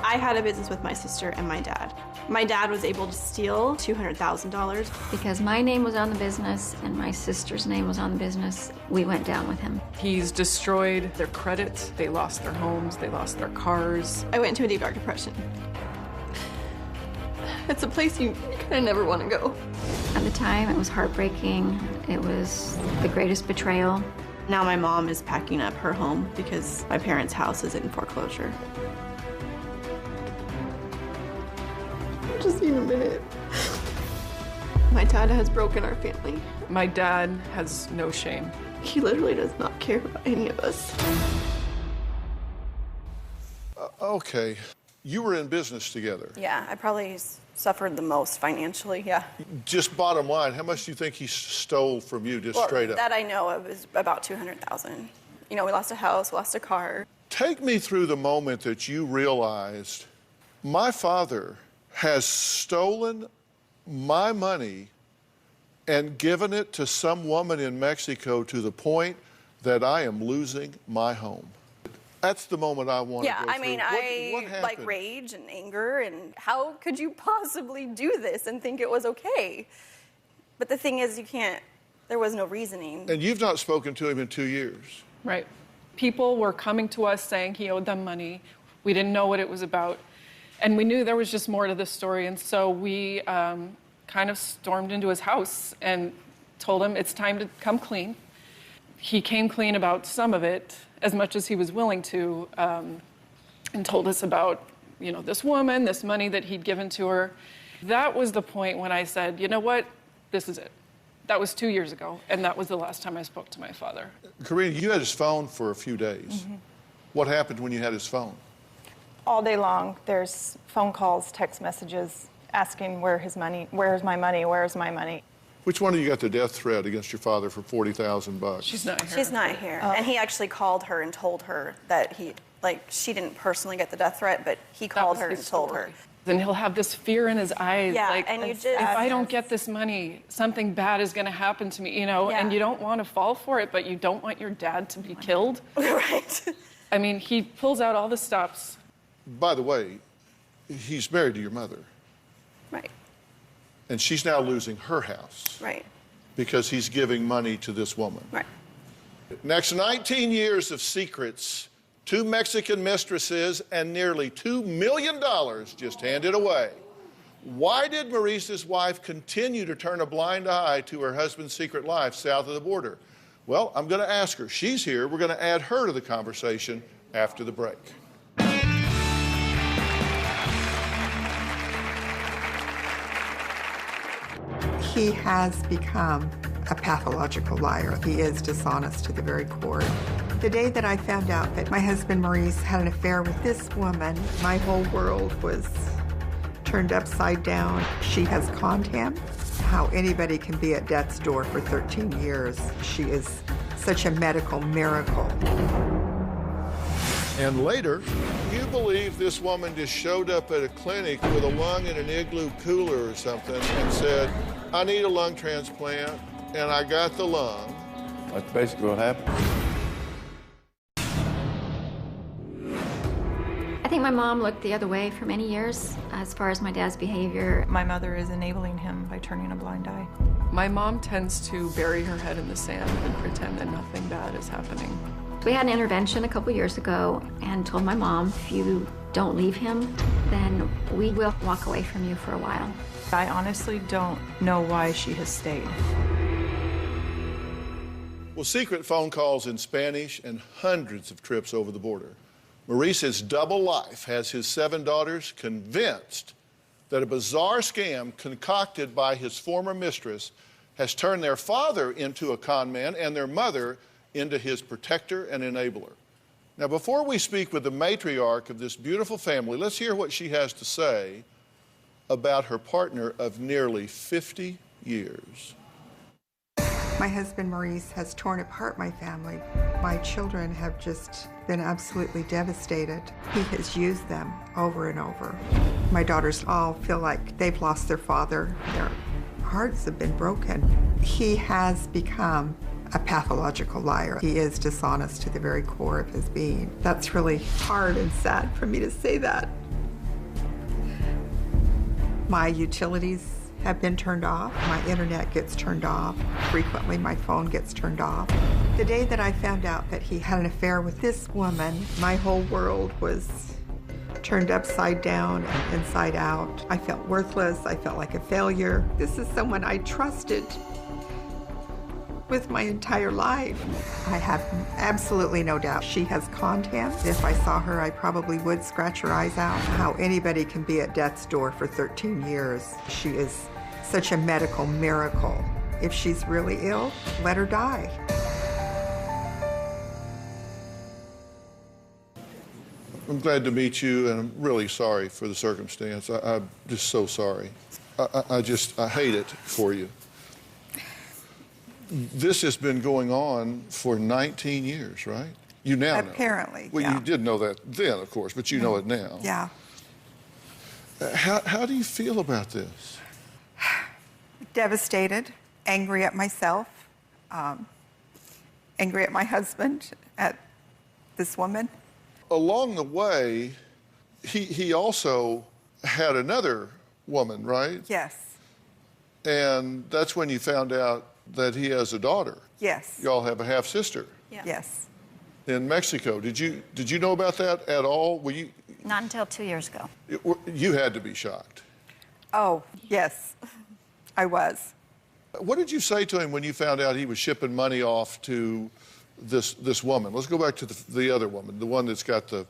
S15: I had a business with my sister and my dad. My dad was able to steal $200,000.
S18: Because my name was on the business and my sister's name was on the business, we went down with him.
S17: He's destroyed their credit. They lost their homes, they lost their cars.
S15: I went into a deep, dark depression. It's a place you kind of never want to go.
S18: At the time, it was heartbreaking. It was the greatest betrayal.
S15: Now my mom is packing up her home because my parents' house is in foreclosure. Just need a minute. My dad has broken our family.
S17: My dad has no shame.
S15: He literally does not care about any of us.
S4: Okay. You were in business together.
S15: Yeah, I probably suffered the most financially, yeah.
S4: Just bottom line, how much do you think he stole from you, just straight up?
S15: That I know of is about $200,000. You know, we lost a house, lost a car.
S4: Take me through the moment that you realized my father has stolen my money and given it to some woman in Mexico to the point that I am losing my home. That's the moment I want to go through.
S15: I mean,
S4: what
S15: I like rage and anger, and how could you possibly do this and think it was okay? But the thing is, you can't, there was no reasoning.
S4: And you've not spoken to him in 2 years.
S17: Right. People were coming to us saying he owed them money. We didn't know what it was about. And we knew there was just more to this story. And so we kind of stormed into his house and told him it's time to come clean. He came clean about some of it, as much as he was willing to, and told us about, you know, this woman, this money that he'd given to her. That was the point when I said, you know what, this is it. That was 2 years ago, and that was the last time I spoke to my father.
S4: Karina, you had his phone for a few days.
S17: Mm-hmm.
S4: What happened when you had his phone?
S20: All day long, there's phone calls, text messages, asking where's my money.
S4: Which one of you got the death threat against your father for $40,000?
S17: She's not here.
S15: She's not here. And he actually called her and told her that she didn't personally get the death threat, but he called her and told her.
S17: Then he'll have this fear in his eyes,
S15: Yeah,
S17: like,
S15: and you just,
S17: if I don't get this money, something bad is going to happen to me, you know, and you don't want to fall for it, but you don't want your dad to be killed.
S15: Right.
S17: I mean, he pulls out all the stops.
S4: By the way, he's married to your mother.
S15: Right.
S4: And she's now losing her house.
S15: Right.
S4: Because he's giving money to this woman.
S15: Right.
S4: Next 19 years of secrets, 2 Mexican mistresses, and nearly $2 million just handed away. Why did Maurice's wife continue to turn a blind eye to her husband's secret life south of the border? Well, I'm going to ask her. She's here. We're going to add her to the conversation after the break.
S16: He has become a pathological liar. He is dishonest to the very core. The day that I found out that my husband Maurice had an affair with this woman, my whole world was turned upside down. She has conned him. How anybody can be at death's door for 13 years. She is such a medical miracle.
S4: And later, you believe this woman just showed up at a clinic with a lung in an igloo cooler or something and said, I need a lung transplant, and I got the lung.
S19: That's basically what happened.
S18: I think my mom looked the other way for many years as far as my dad's behavior.
S20: My mother is enabling him by turning a blind eye.
S17: My mom tends to bury her head in the sand and pretend that nothing bad is happening.
S18: We had an intervention a couple years ago and told my mom, if you don't leave him, then we will walk away from you for a while.
S20: I honestly don't know why she has stayed.
S4: Well, secret phone calls in Spanish and hundreds of trips over the border. Maurice's double life has his 7 daughters convinced that a bizarre scam concocted by his former mistress has turned their father into a con man and their mother into his protector and enabler. Now, before we speak with the matriarch of this beautiful family, let's hear what she has to say about her partner of nearly 50 years.
S16: My husband Maurice has torn apart my family. My children have just been absolutely devastated. He has used them over and over. My daughters all feel like they've lost their father. Their hearts have been broken. He has become a pathological liar. He is dishonest to the very core of his being. That's really hard and sad for me to say that. My utilities have been turned off. My internet gets turned off. Frequently, my phone gets turned off. The day that I found out that he had an affair with this woman, my whole world was turned upside down and inside out. I felt worthless. I felt like a failure. This is someone I trusted with my entire life. I have absolutely no doubt she has conned him. If I saw her, I probably would scratch her eyes out. How anybody can be at death's door for 13 years. She is such a medical miracle. If she's really ill, let her die.
S4: I'm glad to meet you, and I'm really sorry for the circumstance. I'm just so sorry. I hate it for you. This has been going on for 19 years, right? You now know.
S16: Apparently,
S4: Well,
S16: yeah.
S4: you didn't know that then, of course, but you know it now.
S16: Yeah.
S4: How do you feel about this?
S16: Devastated, angry at myself, angry at my husband, at this woman.
S4: Along the way, he also had another woman, right?
S16: Yes.
S4: And that's when you found out that he has a daughter.
S16: Yes.
S4: Y'all have a half sister.
S16: Yeah. Yes.
S4: In Mexico. Did you know about that at all? Were you?
S21: Not until 2 years ago.
S4: You had to be shocked.
S16: Oh, yes, I was.
S4: What did you say to him when you found out he was shipping money off to this woman? Let's go back to the other woman, the one that's got the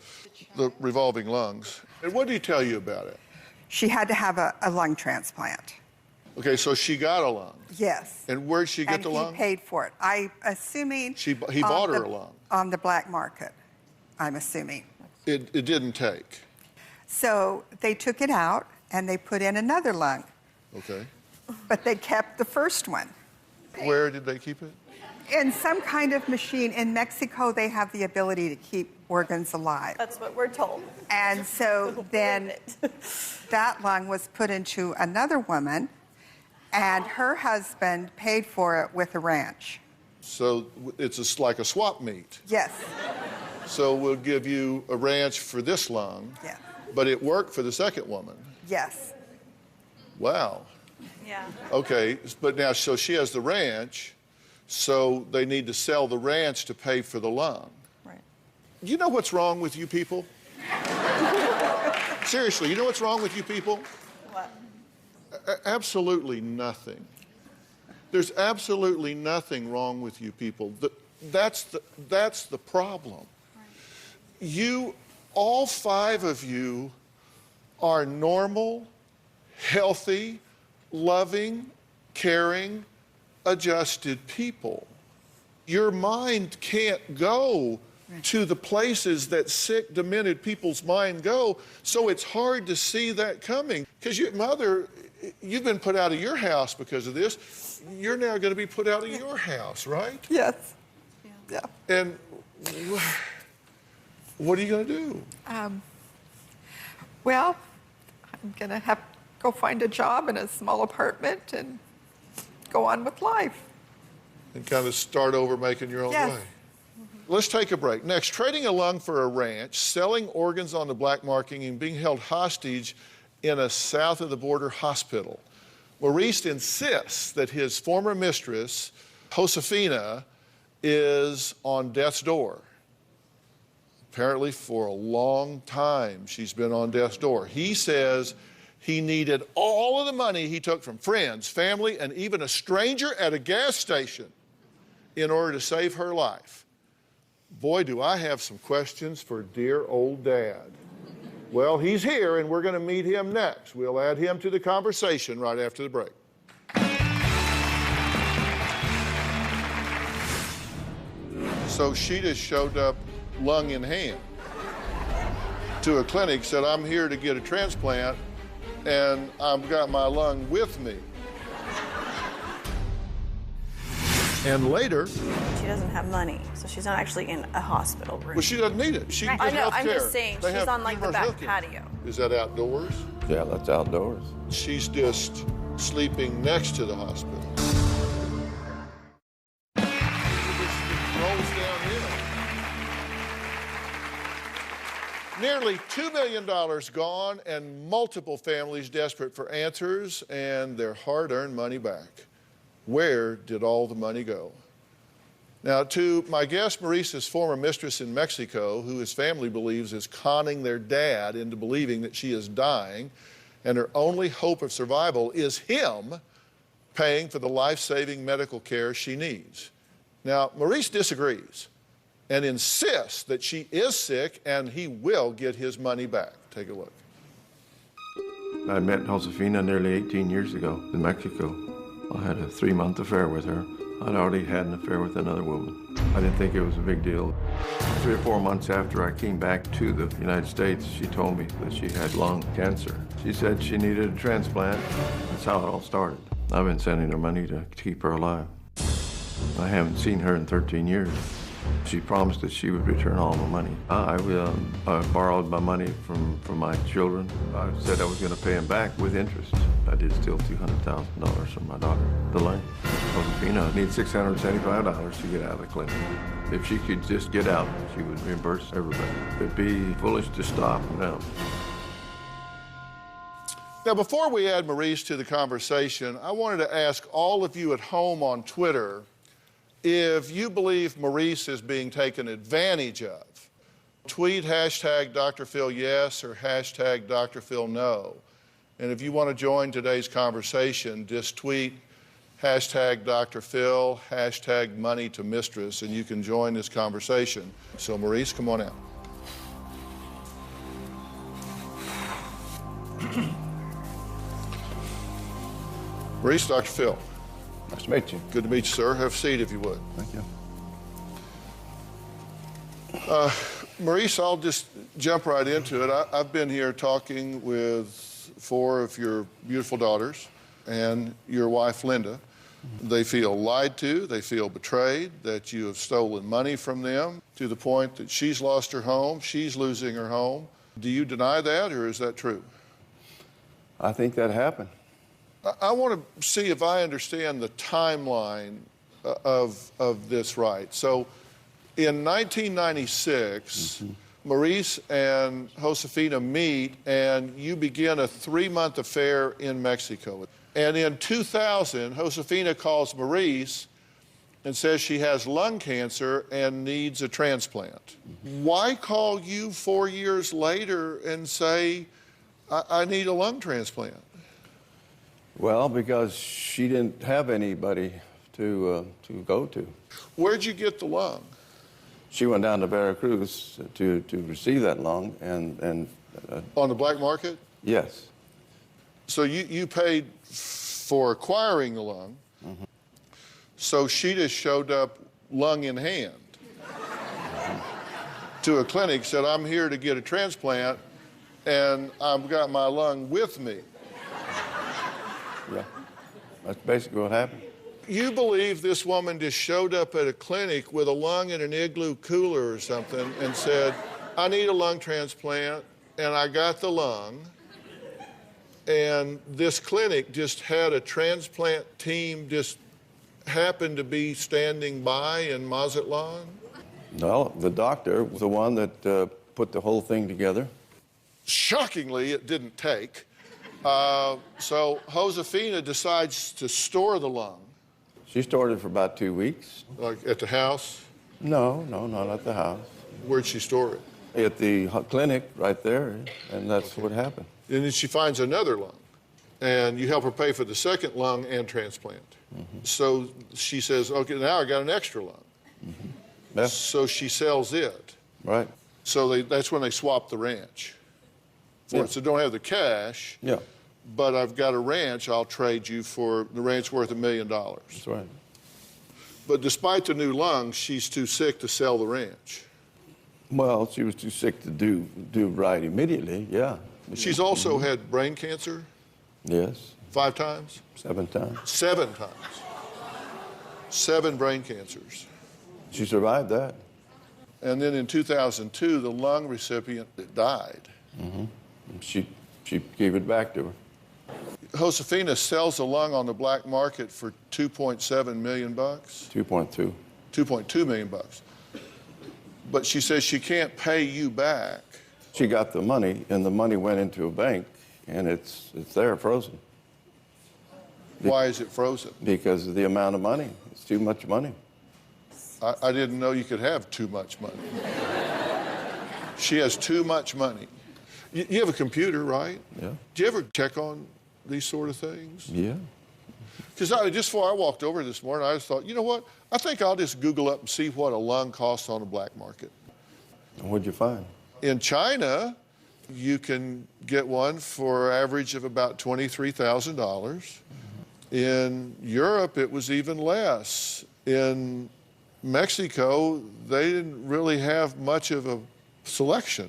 S4: revolving lungs. And what did he tell you about it?
S16: She had to have a lung transplant.
S4: Okay, so she got a lung.
S16: Yes.
S4: And where'd she get the lung?
S16: And he paid for it. I'm assuming...
S4: He bought her a lung.
S16: On the black market, I'm assuming.
S4: It didn't take.
S16: So they took it out and they put in another lung.
S4: Okay.
S16: But they kept the first one.
S4: Where did they keep it?
S16: In some kind of machine. In Mexico, they have the ability to keep organs alive.
S15: That's what we're told.
S16: And so then that lung was put into another woman, and her husband paid for it with a ranch.
S4: So it's like a swap meet.
S16: Yes.
S4: So we'll give you a ranch for this lung.
S16: Yeah.
S4: But it worked for the second woman.
S16: Yes.
S4: Wow.
S15: Yeah.
S4: Okay, but now, so she has the ranch, so they need to sell the ranch to pay for the lung.
S16: Right.
S4: You know what's wrong with you people? Seriously, you know what's wrong with you people?
S15: What?
S4: Absolutely nothing. There's absolutely nothing wrong with you people. That's the problem. You, all five of you, are normal, healthy, loving, caring, adjusted people. Your mind can't go to the places that sick, demented people's mind go, so it's hard to see that coming. Because your mother, you've been put out of your house because of this. You're now going to be put out of your house, right?
S16: Yes. Yeah.
S4: And what are you going to do?
S16: Well, I'm going to have to go find a job in a small apartment and go on with life.
S4: And kind of start over making your own
S16: Yes.
S4: way. Let's take a break. Next, trading a lung for a ranch, selling organs on the black market, and being held hostage in a south of the border hospital. Maurice insists that his former mistress, Josefina, is on death's door. Apparently for a long time she's been on death's door. He says he needed all of the money he took from friends, family, and even a stranger at a gas station in order to save her life. Boy, do I have some questions for dear old Dad. Well, he's here, and we're going to meet him next. We'll add him to the conversation right after the break. So she just showed up lung in hand to a clinic, said, I'm here to get a transplant, and I've got my lung with me. And later...
S15: She doesn't have money, so she's not actually in a hospital room.
S4: Well, she doesn't need it. She
S15: I
S4: gets
S15: know,
S4: health
S15: I'm
S4: care.
S15: just saying,
S4: They
S15: she's
S4: have
S15: on like the
S4: universal
S15: back
S4: healthcare.
S15: patio.
S4: Is that outdoors?
S19: Yeah, that's outdoors.
S4: She's just sleeping next to the hospital. It just rolls downhill. Nearly $2 million gone, and multiple families desperate for answers and their hard-earned money back. Where did all the money go? Now, to my guest, Maurice's former mistress in Mexico, who his family believes is conning their dad into believing that she is dying, and her only hope of survival is him paying for the life-saving medical care she needs. Now, Maurice disagrees and insists that she is sick and he will get his money back. Take a look.
S19: I met Josefina nearly 18 years ago in Mexico. I had a 3-month affair with her. I'd already had an affair with another woman. I didn't think it was a big deal. 3 or 4 months after I came back to the United States, she told me that she had lung cancer. She said she needed a transplant. That's how it all started. I've been sending her money to keep her alive. I haven't seen her in 13 years. She promised that she would return all my money. I borrowed my money from my children. I said I was going to pay them back with interest. I did steal $200,000 from my daughter, Delaney. Josefina needs $675 to get out of the clinic. If she could just get out, she would reimburse everybody. It'd be foolish to stop now.
S4: Now, before we add Maurice to the conversation, I wanted to ask all of you at home on Twitter if you believe Maurice is being taken advantage of. Tweet hashtag Dr. Phill yes or hashtag Dr. Phill no. And if you want to join today's conversation, just tweet hashtag Dr. Phill, hashtag money to mistress, and you can join this conversation. So Maurice, come on out. Maurice, Dr. Phill.
S19: Nice to meet you.
S4: Good to meet you, sir. Have a seat if you would.
S19: Thank you.
S4: Maurice, I'll just jump right into it. I've been here talking with 4 of your beautiful daughters and your wife, Linda. They feel lied to, they feel betrayed, that you have stolen money from them to the point that she's lost her home, she's losing her home. Do you deny that, or is that true?
S19: I think that happened.
S4: I want to see if I understand the timeline of this right. So in 1996, Maurice and Josefina meet, and you begin a 3-month affair in Mexico. And in 2000, Josefina calls Maurice and says she has lung cancer and needs a transplant. Why call you 4 years later and say, I need a lung transplant?
S19: Well, because she didn't have anybody to go to.
S4: Where'd you get the lung?
S19: She went down to Veracruz to receive that lung, and
S4: on the black market?
S19: Yes.
S4: So you paid for acquiring the lung. So she just showed up lung in hand to a clinic, said, I'm here to get a transplant, and I've got my lung with me.
S19: Yeah, that's basically what happened.
S4: You believe this woman just showed up at a clinic with a lung in an igloo cooler or something and said, I need a lung transplant, and I got the lung, and this clinic just had a transplant team just happened to be standing by in Mazatlan?
S19: No, the doctor was the one that put the whole thing together.
S4: Shockingly, it didn't take. So Josefina decides to store the lung.
S19: She stored it for about 2 weeks.
S4: Like at the house?
S19: No, not at the house.
S4: Where'd she store it?
S19: At the clinic right there, and that's what happened.
S4: And then she finds another lung, and you help her pay for the second lung and transplant. So she says, okay, now I got an extra lung.
S19: Yeah.
S4: So she sells it.
S19: Right.
S4: So that's when they swap the ranch. For it. So don't have the cash.
S19: Yeah.
S4: But I've got a ranch I'll trade you for. The ranch worth $1 million.
S19: That's right.
S4: But despite the new lung, she's too sick to sell the ranch.
S19: Well, she was too sick to do right immediately, yeah.
S4: She's also had brain cancer?
S19: Yes.
S4: 5 times?
S19: 7 times.
S4: 7 times. 7 brain cancers.
S19: She survived that.
S4: And then in 2002, the lung recipient died.
S19: She gave it back to her.
S4: Josefina sells the lung on the black market for $2.7 million.
S19: 2.2.
S4: 2.2 million bucks. But she says she can't pay you back.
S19: She got the money, and the money went into a bank, and it's there frozen.
S4: Why is it frozen?
S19: Because of the amount of money. It's too much money.
S4: I didn't know you could have too much money. She has too much money. You have a computer, right?
S19: Yeah.
S4: Do you ever check on these sort of things?
S19: Yeah.
S4: Because just before I walked over this morning, I just thought, you know what? I think I'll just Google up and see what a lung costs on the black market.
S19: And what'd you find?
S4: In China, you can get one for an average of about $23,000. In Europe, it was even less. In Mexico, they didn't really have much of a selection.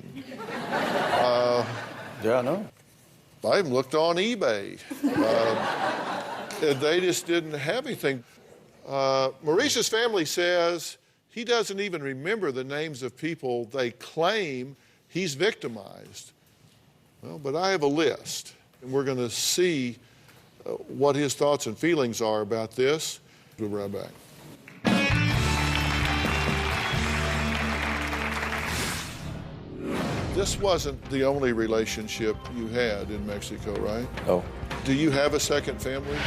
S19: Yeah, I know.
S4: I even looked on eBay. And they just didn't have anything. Maurice's family says he doesn't even remember the names of people they claim he's victimized. Well, but I have a list, and we're going to see what his thoughts and feelings are about this. We'll be right back. This wasn't the only relationship you had in Mexico, right?
S19: No.
S4: Do you have a second family?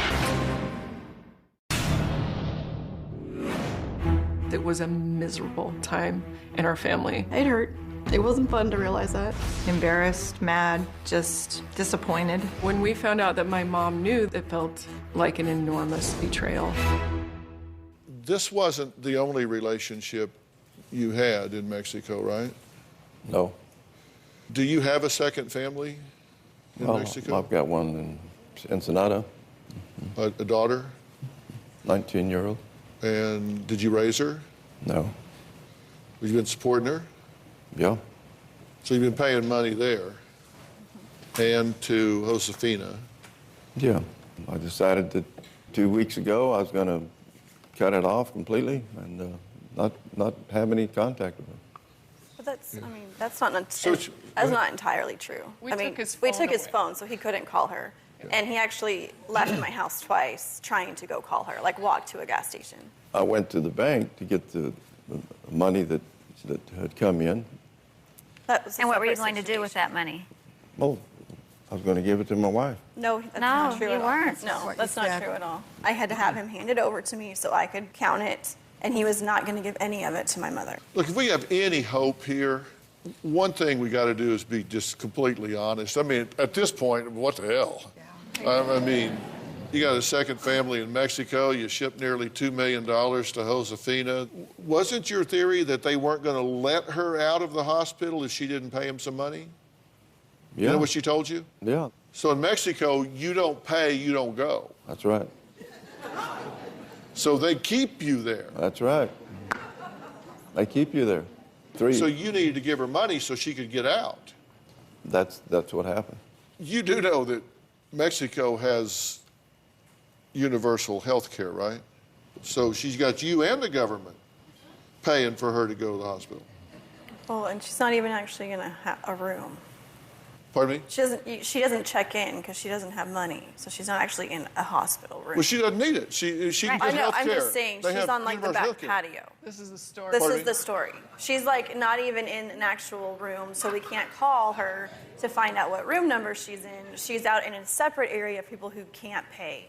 S17: It was a miserable time in our family.
S15: It hurt. It wasn't fun to realize that.
S20: Embarrassed, mad, just disappointed.
S17: When we found out that my mom knew, it felt like an enormous betrayal.
S4: This wasn't the only relationship you had in Mexico, right?
S19: No.
S4: Do you have a second family in Mexico?
S19: I've got one in Ensenada.
S4: A daughter?
S19: 19-year-old.
S4: And did you raise her?
S19: No.
S4: Have you been supporting her?
S19: Yeah.
S4: So you've been paying money there and to Josefina?
S19: Yeah. I decided that 2 weeks ago I was going to cut it off completely and not have any contact with her.
S15: But that's, I mean, that's not entirely true.
S17: We took his
S15: phone, so he couldn't call her. Yeah. And he actually left my house twice trying to go call her, like walk to a gas station.
S19: I went to the bank to get the money that had come in.
S21: And what were you going to do with that money?
S19: Well, I was going to give it to my wife.
S15: No, that's not true at all.
S21: Weren't.
S15: No, that's not true at all. I had to have him hand it over to me so I could count it, and he was not going to give any of it to my mother.
S4: Look, if we have any hope here, one thing we got to do is be just completely honest. I mean, at this point, what the hell? Yeah. I mean, you got a second family in Mexico. You shipped nearly $2 million to Josefina. Wasn't your theory that they weren't going to let her out of the hospital if she didn't pay him some money?
S19: Yeah.
S4: You know what she told you?
S19: Yeah.
S4: So in Mexico, you don't pay, you don't go.
S19: That's right.
S4: So they keep you there.
S19: That's right. They keep you there.
S4: So you needed to give her money so she could get out.
S19: That's what happened.
S4: You do know that Mexico has universal health care, right? So she's got you and the government paying for her to go to the hospital.
S15: Well, and she's not even actually going to have a room.
S4: Pardon me?
S15: She doesn't check in because she doesn't have money, so she's not actually in a hospital room.
S4: Well, she doesn't need it. She can get health care.
S15: I'm just saying she's on like the back patio.
S17: This is the story.
S15: This is the story. She's like not even in an actual room, so we can't call her to find out what room number she's in. She's out in a separate area of people who can't pay.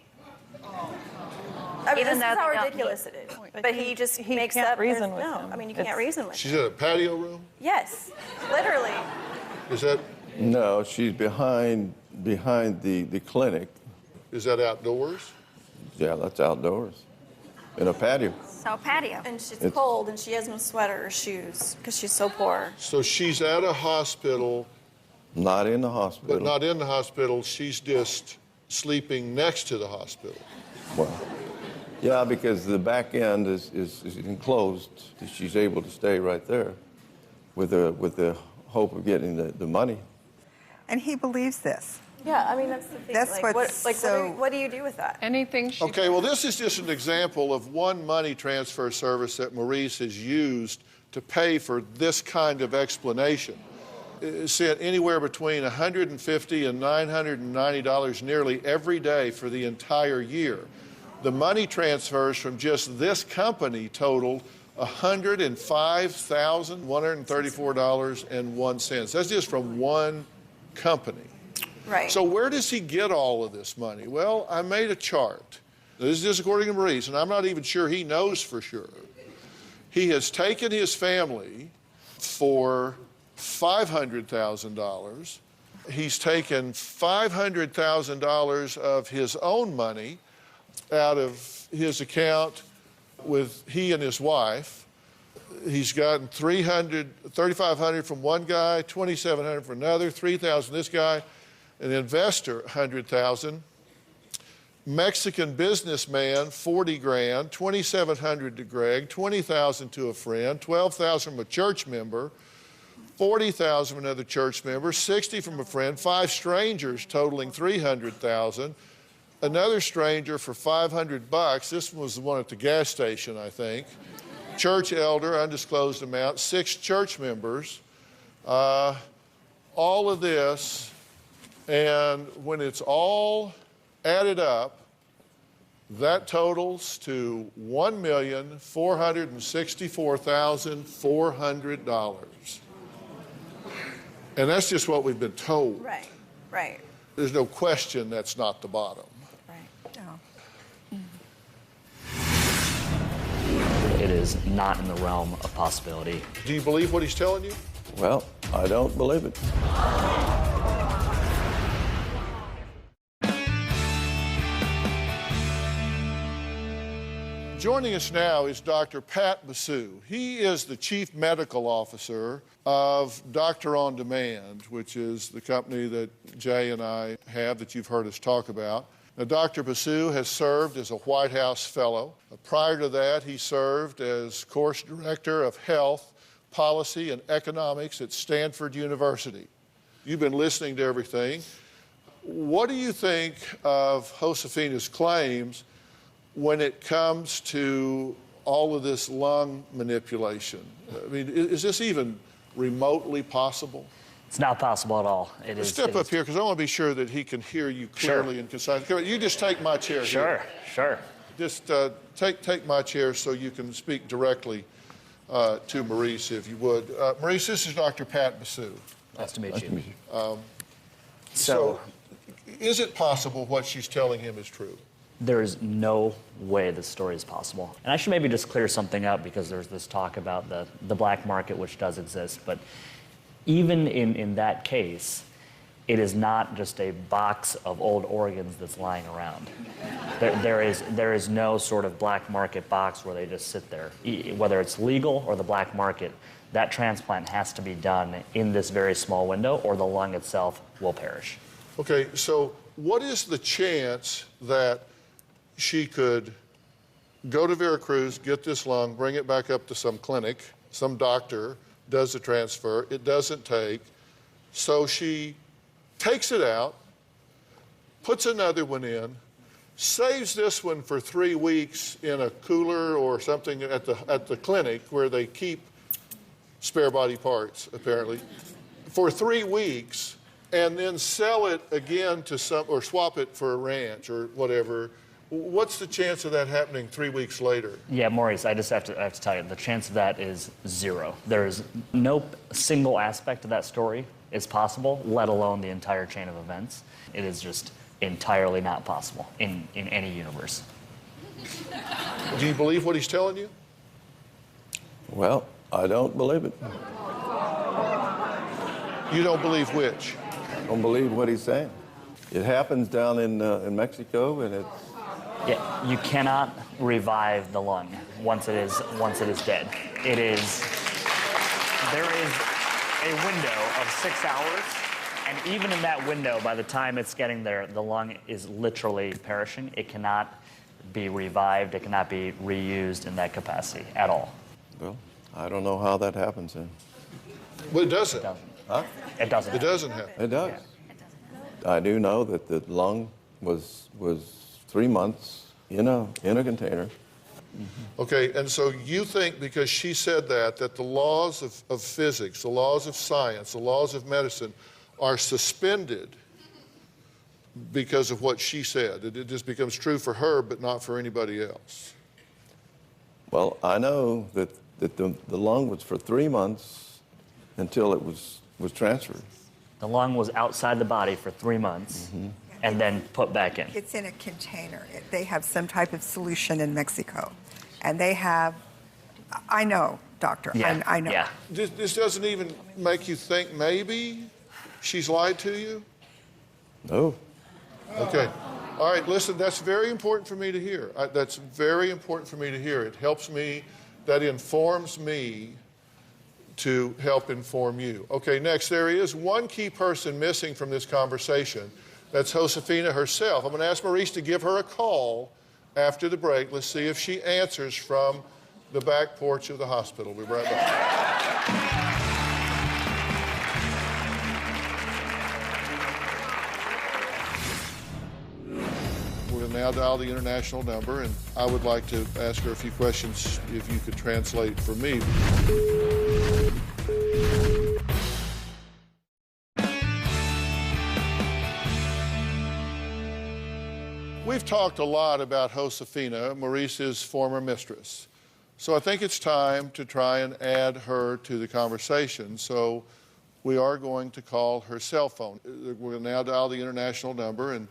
S15: I mean, this is how ridiculous it is. But he just makes up.
S20: Reason with
S15: no,
S20: him.
S15: I mean, you can't reason with
S4: She's
S15: him.
S4: in a patio room?
S15: Yes, literally.
S4: Is that?
S19: No, she's behind the clinic.
S4: Is that outdoors?
S19: Yeah, that's outdoors. In a patio.
S21: So patio.
S15: And it's cold, and she has no sweater or shoes because she's so poor.
S4: So she's at a hospital.
S19: Not in the hospital.
S4: But not in the hospital. She's just sleeping next to the hospital.
S19: Well, yeah, because the back end is enclosed. She's able to stay right there with the hope of getting the money.
S16: And he believes this.
S15: Yeah, I mean, that's the thing.
S16: That's
S15: What do you do with that?
S17: Anything she
S4: Okay, well, this is just an example of one money transfer service that Maurice has used to pay for this kind of explanation. It sent anywhere between $150 and $990 nearly every day for the entire year. The money transfers from just this company totaled $105,134.01. That's just from one company.
S15: Right.
S4: So where does he get all of this money? Well, I made a chart. This is just according to Maurice, and I'm not even sure he knows for sure. He has taken his family for $500,000. He's taken $500,000 of his own money out of his account with he and his wife. He's gotten $3,500 from one guy, $2,700 from another, $3,000 this guy, an investor $100,000, Mexican businessman, 40 grand, 2,700 to Greg, 20,000 to a friend, 12,000 from a church member, 40,000 from another church member, 60 from a friend, 5 strangers totaling 300,000, another stranger for $500. This one was the one at the gas station, I think. Church elder, undisclosed amount, 6 church members. All of this, and when it's all added up, that totals to $1,464,400. And that's just what we've been told.
S20: Right, right.
S4: There's no question that's not the bottom.
S20: Right. No.
S6: It is not in the realm of possibility.
S4: Do you believe what he's telling you?
S19: Well, I don't believe it.
S4: Joining us now is Dr. Pat Basu. He is the Chief Medical Officer of Doctor on Demand, which is the company that Jay and I have that you've heard us talk about. Now, Dr. Basu has served as a White House Fellow. Prior to that, he served as Course Director of Health, Policy, and Economics at Stanford University. You've been listening to everything. What do you think of Josefina's claims when it comes to all of this lung manipulation? I mean, is this even remotely possible?
S6: It's not possible at all.
S4: Step up here, because I want to be sure that he can hear you clearly and concisely. You just take my chair here.
S6: Sure.
S4: Just take my chair so you can speak directly to Maurice, if you would. Maurice, this is Dr. Pat Basu.
S6: Nice to meet you.
S4: So, is it possible what she's telling him is true?
S6: There is no way this story is possible. And I should maybe just clear something up, because there's this talk about the black market, which does exist. But even in that case, it is not just a box of old organs that's lying around. There is no sort of black market box where they just sit there. Whether it's legal or the black market, that transplant has to be done in this very small window, or the lung itself will perish.
S4: Okay, so what is the chance that she could go to Veracruz, get this lung, bring it back up to some clinic, some doctor does the transfer, it doesn't take, so she takes it out, puts another one in, saves this one for 3 weeks in a cooler or something at the clinic where they keep spare body parts, apparently, for 3 weeks, and then sell it again to or swap it for a ranch or whatever. What's the chance of that happening 3 weeks later?
S6: Yeah, Maurice, I just have to tell you, the chance of that is 0. There is no single aspect of that story is possible, let alone the entire chain of events. It is just entirely not possible in any universe.
S4: Do you believe what he's telling you?
S19: Well, I don't believe it.
S4: You don't believe which?
S19: I don't believe what he's saying. It happens down in Mexico, and it's...
S6: Yeah, you cannot revive the lung once it is dead. There is a window of 6 hours, and even in that window, by the time it's getting there, the lung is literally perishing. It cannot be revived. It cannot be reused in that capacity at all.
S19: Well, I don't know how that happens then.
S4: Well, it doesn't.
S6: It doesn't.
S19: Huh?
S6: It doesn't.
S4: It doesn't happen.
S19: It does. I do know that the lung was 3 months in a container.
S4: Okay, and so you think because she said that the laws of physics, the laws of science, the laws of medicine are suspended because of what she said. It just becomes true for her, but not for anybody else.
S19: Well, I know that the lung was for 3 months until it was transferred.
S6: The lung was outside the body for 3 months. And then put back in.
S16: It's in a container. They have some type of solution in Mexico. And they have, I know, doctor,
S6: yeah.
S16: I know.
S6: Yeah.
S4: This doesn't even make you think maybe she's lied to you?
S19: No.
S4: Okay. All right, listen, that's very important for me to hear. That's very important for me to hear. It helps me, that informs me to help inform you. Okay, next, there is one key person missing from this conversation. That's Josefina herself. I'm going to ask Maurice to give her a call after the break. Let's see if she answers from the back porch of the hospital. We'll be right back. We'll now dial the international number, and I would like to ask her a few questions if you could translate for me. We've talked a lot about Josefina, Maurice's former mistress. So I think it's time to try and add her to the conversation. So we are going to call her cell phone. We'll now dial the international number, and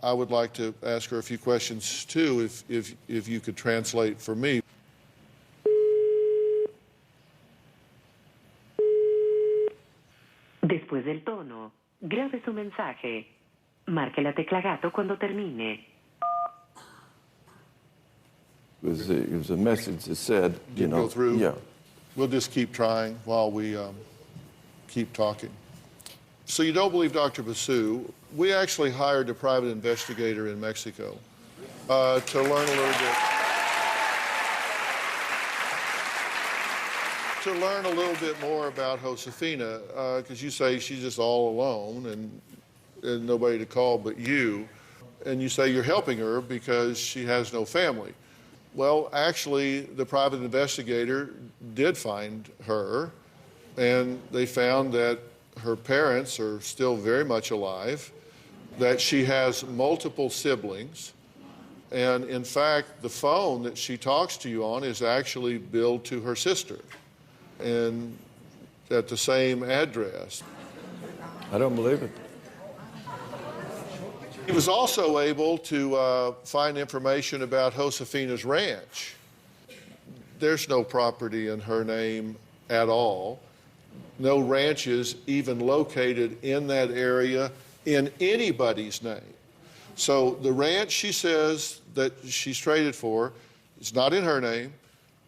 S4: I would like to ask her a few questions too, if you could translate for me.
S7: Después del tono, grabe su mensaje. Marque la tecla gato cuando termine.
S19: It was a message that said, you know,
S4: go through?
S19: Yeah.
S4: We'll just keep trying while we keep talking. So you don't believe Dr. Basu? We actually hired a private investigator in Mexico to learn a little bit. To learn a little bit more about Josefina, because you say she's just all alone and nobody to call but you, and you say you're helping her because she has no family. Well, actually, the private investigator did find her, and they found that her parents are still very much alive, that she has multiple siblings, and in fact, the phone that she talks to you on is actually billed to her sister, and at the same address.
S19: I don't believe it.
S4: He was also able to find information about Josefina's ranch. There's no property in her name at all. No ranches even located in that area in anybody's name. So the ranch she says that she's traded for is not in her name,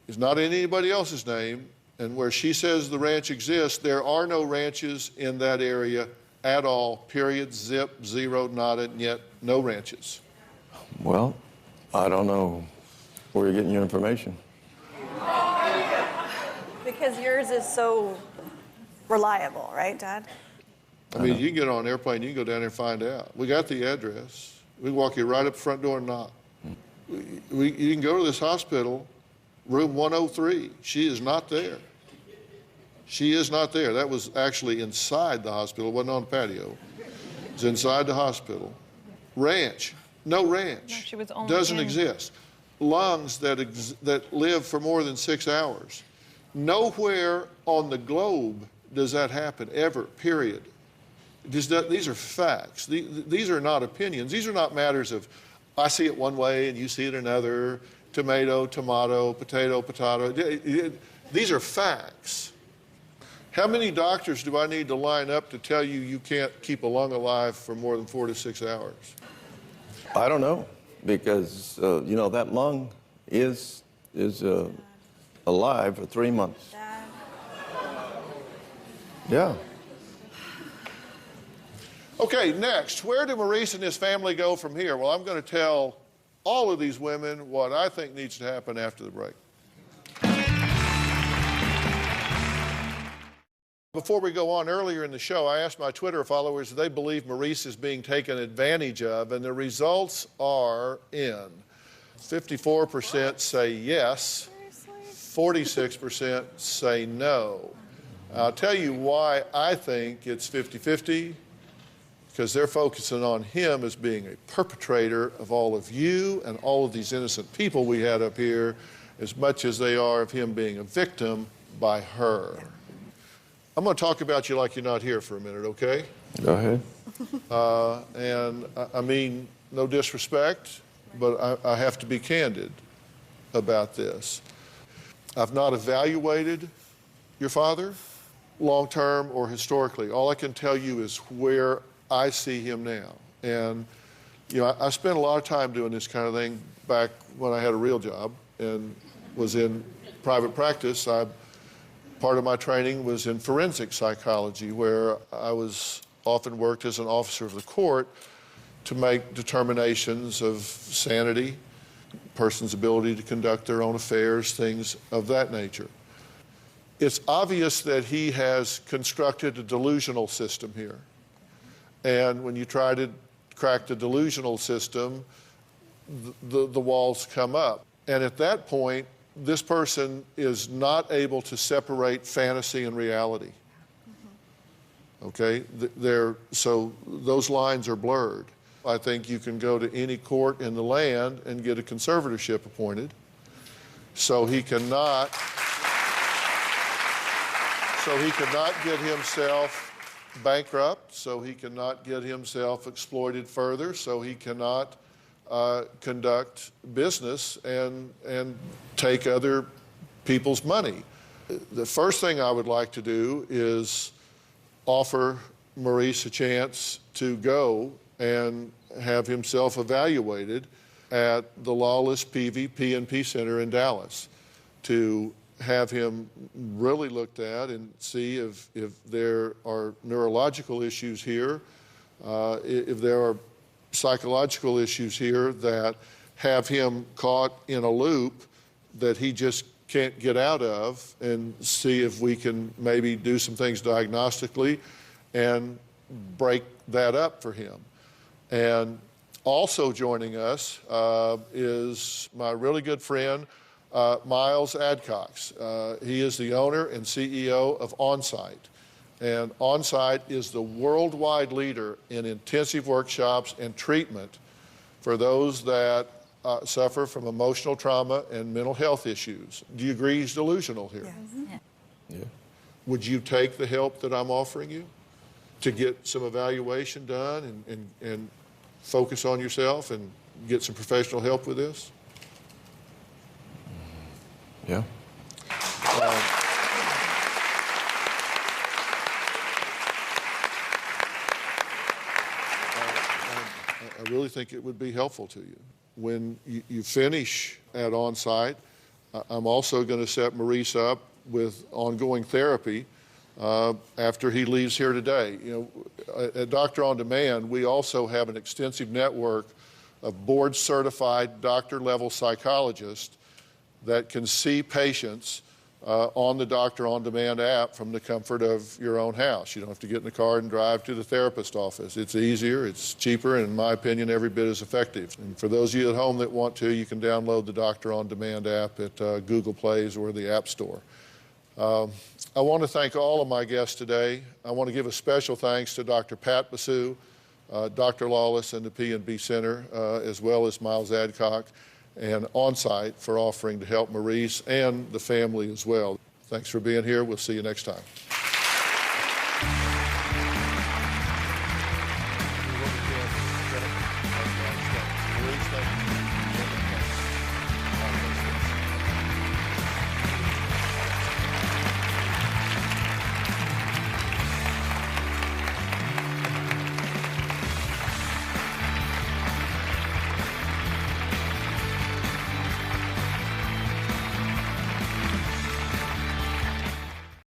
S4: is not in anybody else's name, and where she says the ranch exists, there are no ranches in that area at all, period, zip, zero, nada, yet no ranches.
S19: Well, I don't know where you're getting your information.
S20: Because yours is so reliable, right, Dad?
S4: I mean, you can get on an airplane, you can go down there and find out. We got the address. We can walk you right up the front door and knock. You can go to this hospital, room 103. She is not there. She is not there. That was actually inside the hospital. It wasn't on the patio. It was inside the hospital. Ranch. No ranch.
S20: No, she was only
S4: doesn't exist. Lungs that live for more than 6 hours. Nowhere on the globe does that happen, ever, period. These are facts. These are not opinions. These are not matters of, I see it one way and you see it another, tomato, tomato, potato, potato. These are facts. How many doctors do I need to line up to tell you you can't keep a lung alive for more than 4 to 6 hours?
S19: I don't know, because, you know, that lung is alive for 3 months. Yeah.
S4: Okay, next, where do Maurice and his family go from here? Well, I'm going to tell all of these women what I think needs to happen after the break. Before we go on, earlier in the show, I asked my Twitter followers if they believe Maurice is being taken advantage of, and the results are in. 54% say yes, 46% say no. I'll tell you why I think it's 50-50, because they're focusing on him as being a perpetrator of all of you and all of these innocent people we had up here, as much as they are of him being a victim by her. I'm going to talk about you like you're not here for a minute, okay?
S19: Go ahead.
S4: And I mean, no disrespect, but I have to be candid about this. I've not evaluated your father, long-term or historically. All I can tell you is where I see him now. And, you know, I spent a lot of time doing this kind of thing back when I had a real job and was in private practice. Part of my training was in forensic psychology, where I was often worked as an officer of the court to make determinations of sanity, person's ability to conduct their own affairs, things of that nature. It's obvious that he has constructed a delusional system here. And when you try to crack the delusional system, the walls come up. And at that point, this person is not able to separate fantasy and reality. Okay? So those lines are blurred. I think you can go to any court in the land and get a conservatorship appointed. So he cannot get himself bankrupt, so he cannot get himself exploited further, so he cannot conduct business and take other people's money. The first thing I would like to do is offer Maurice a chance to go and have himself evaluated at the Lawless PNP Center in Dallas, to have him really looked at and see if there are neurological issues here, if there are psychological issues here that have him caught in a loop that he just can't get out of, and see if we can maybe do some things diagnostically and break that up for him. And also joining us is my really good friend, Miles Adcox. He is the owner and CEO of OnSite. And OnSite is the worldwide leader in intensive workshops and treatment for those that suffer from emotional trauma and mental health issues. Do you agree he's delusional here?
S21: Yeah.
S4: Yeah. Would you take the help that I'm offering you to get some evaluation done and focus on yourself and get some professional help with this?
S19: Yeah.
S4: I really think it would be helpful to you. When you finish at OnSite, I'm also going to set Maurice up with ongoing therapy after he leaves here today. You know, at Doctor On Demand, we also have an extensive network of board-certified doctor-level psychologists that can see patients on the Doctor On Demand app from the comfort of your own house. You don't have to get in the car and drive to the therapist office. It's easier, it's cheaper, and in my opinion, every bit as effective. And for those of you at home that want to, you can download the Doctor On Demand app at Google Plays or the App Store. I want to thank all of my guests today. I want to give a special thanks to Dr. Pat Basu, Dr. Lawless and the PNB Center, as well as Miles Adcock and OnSite for offering to help Maurice and the family as well. Thanks for being here. We'll see you next time.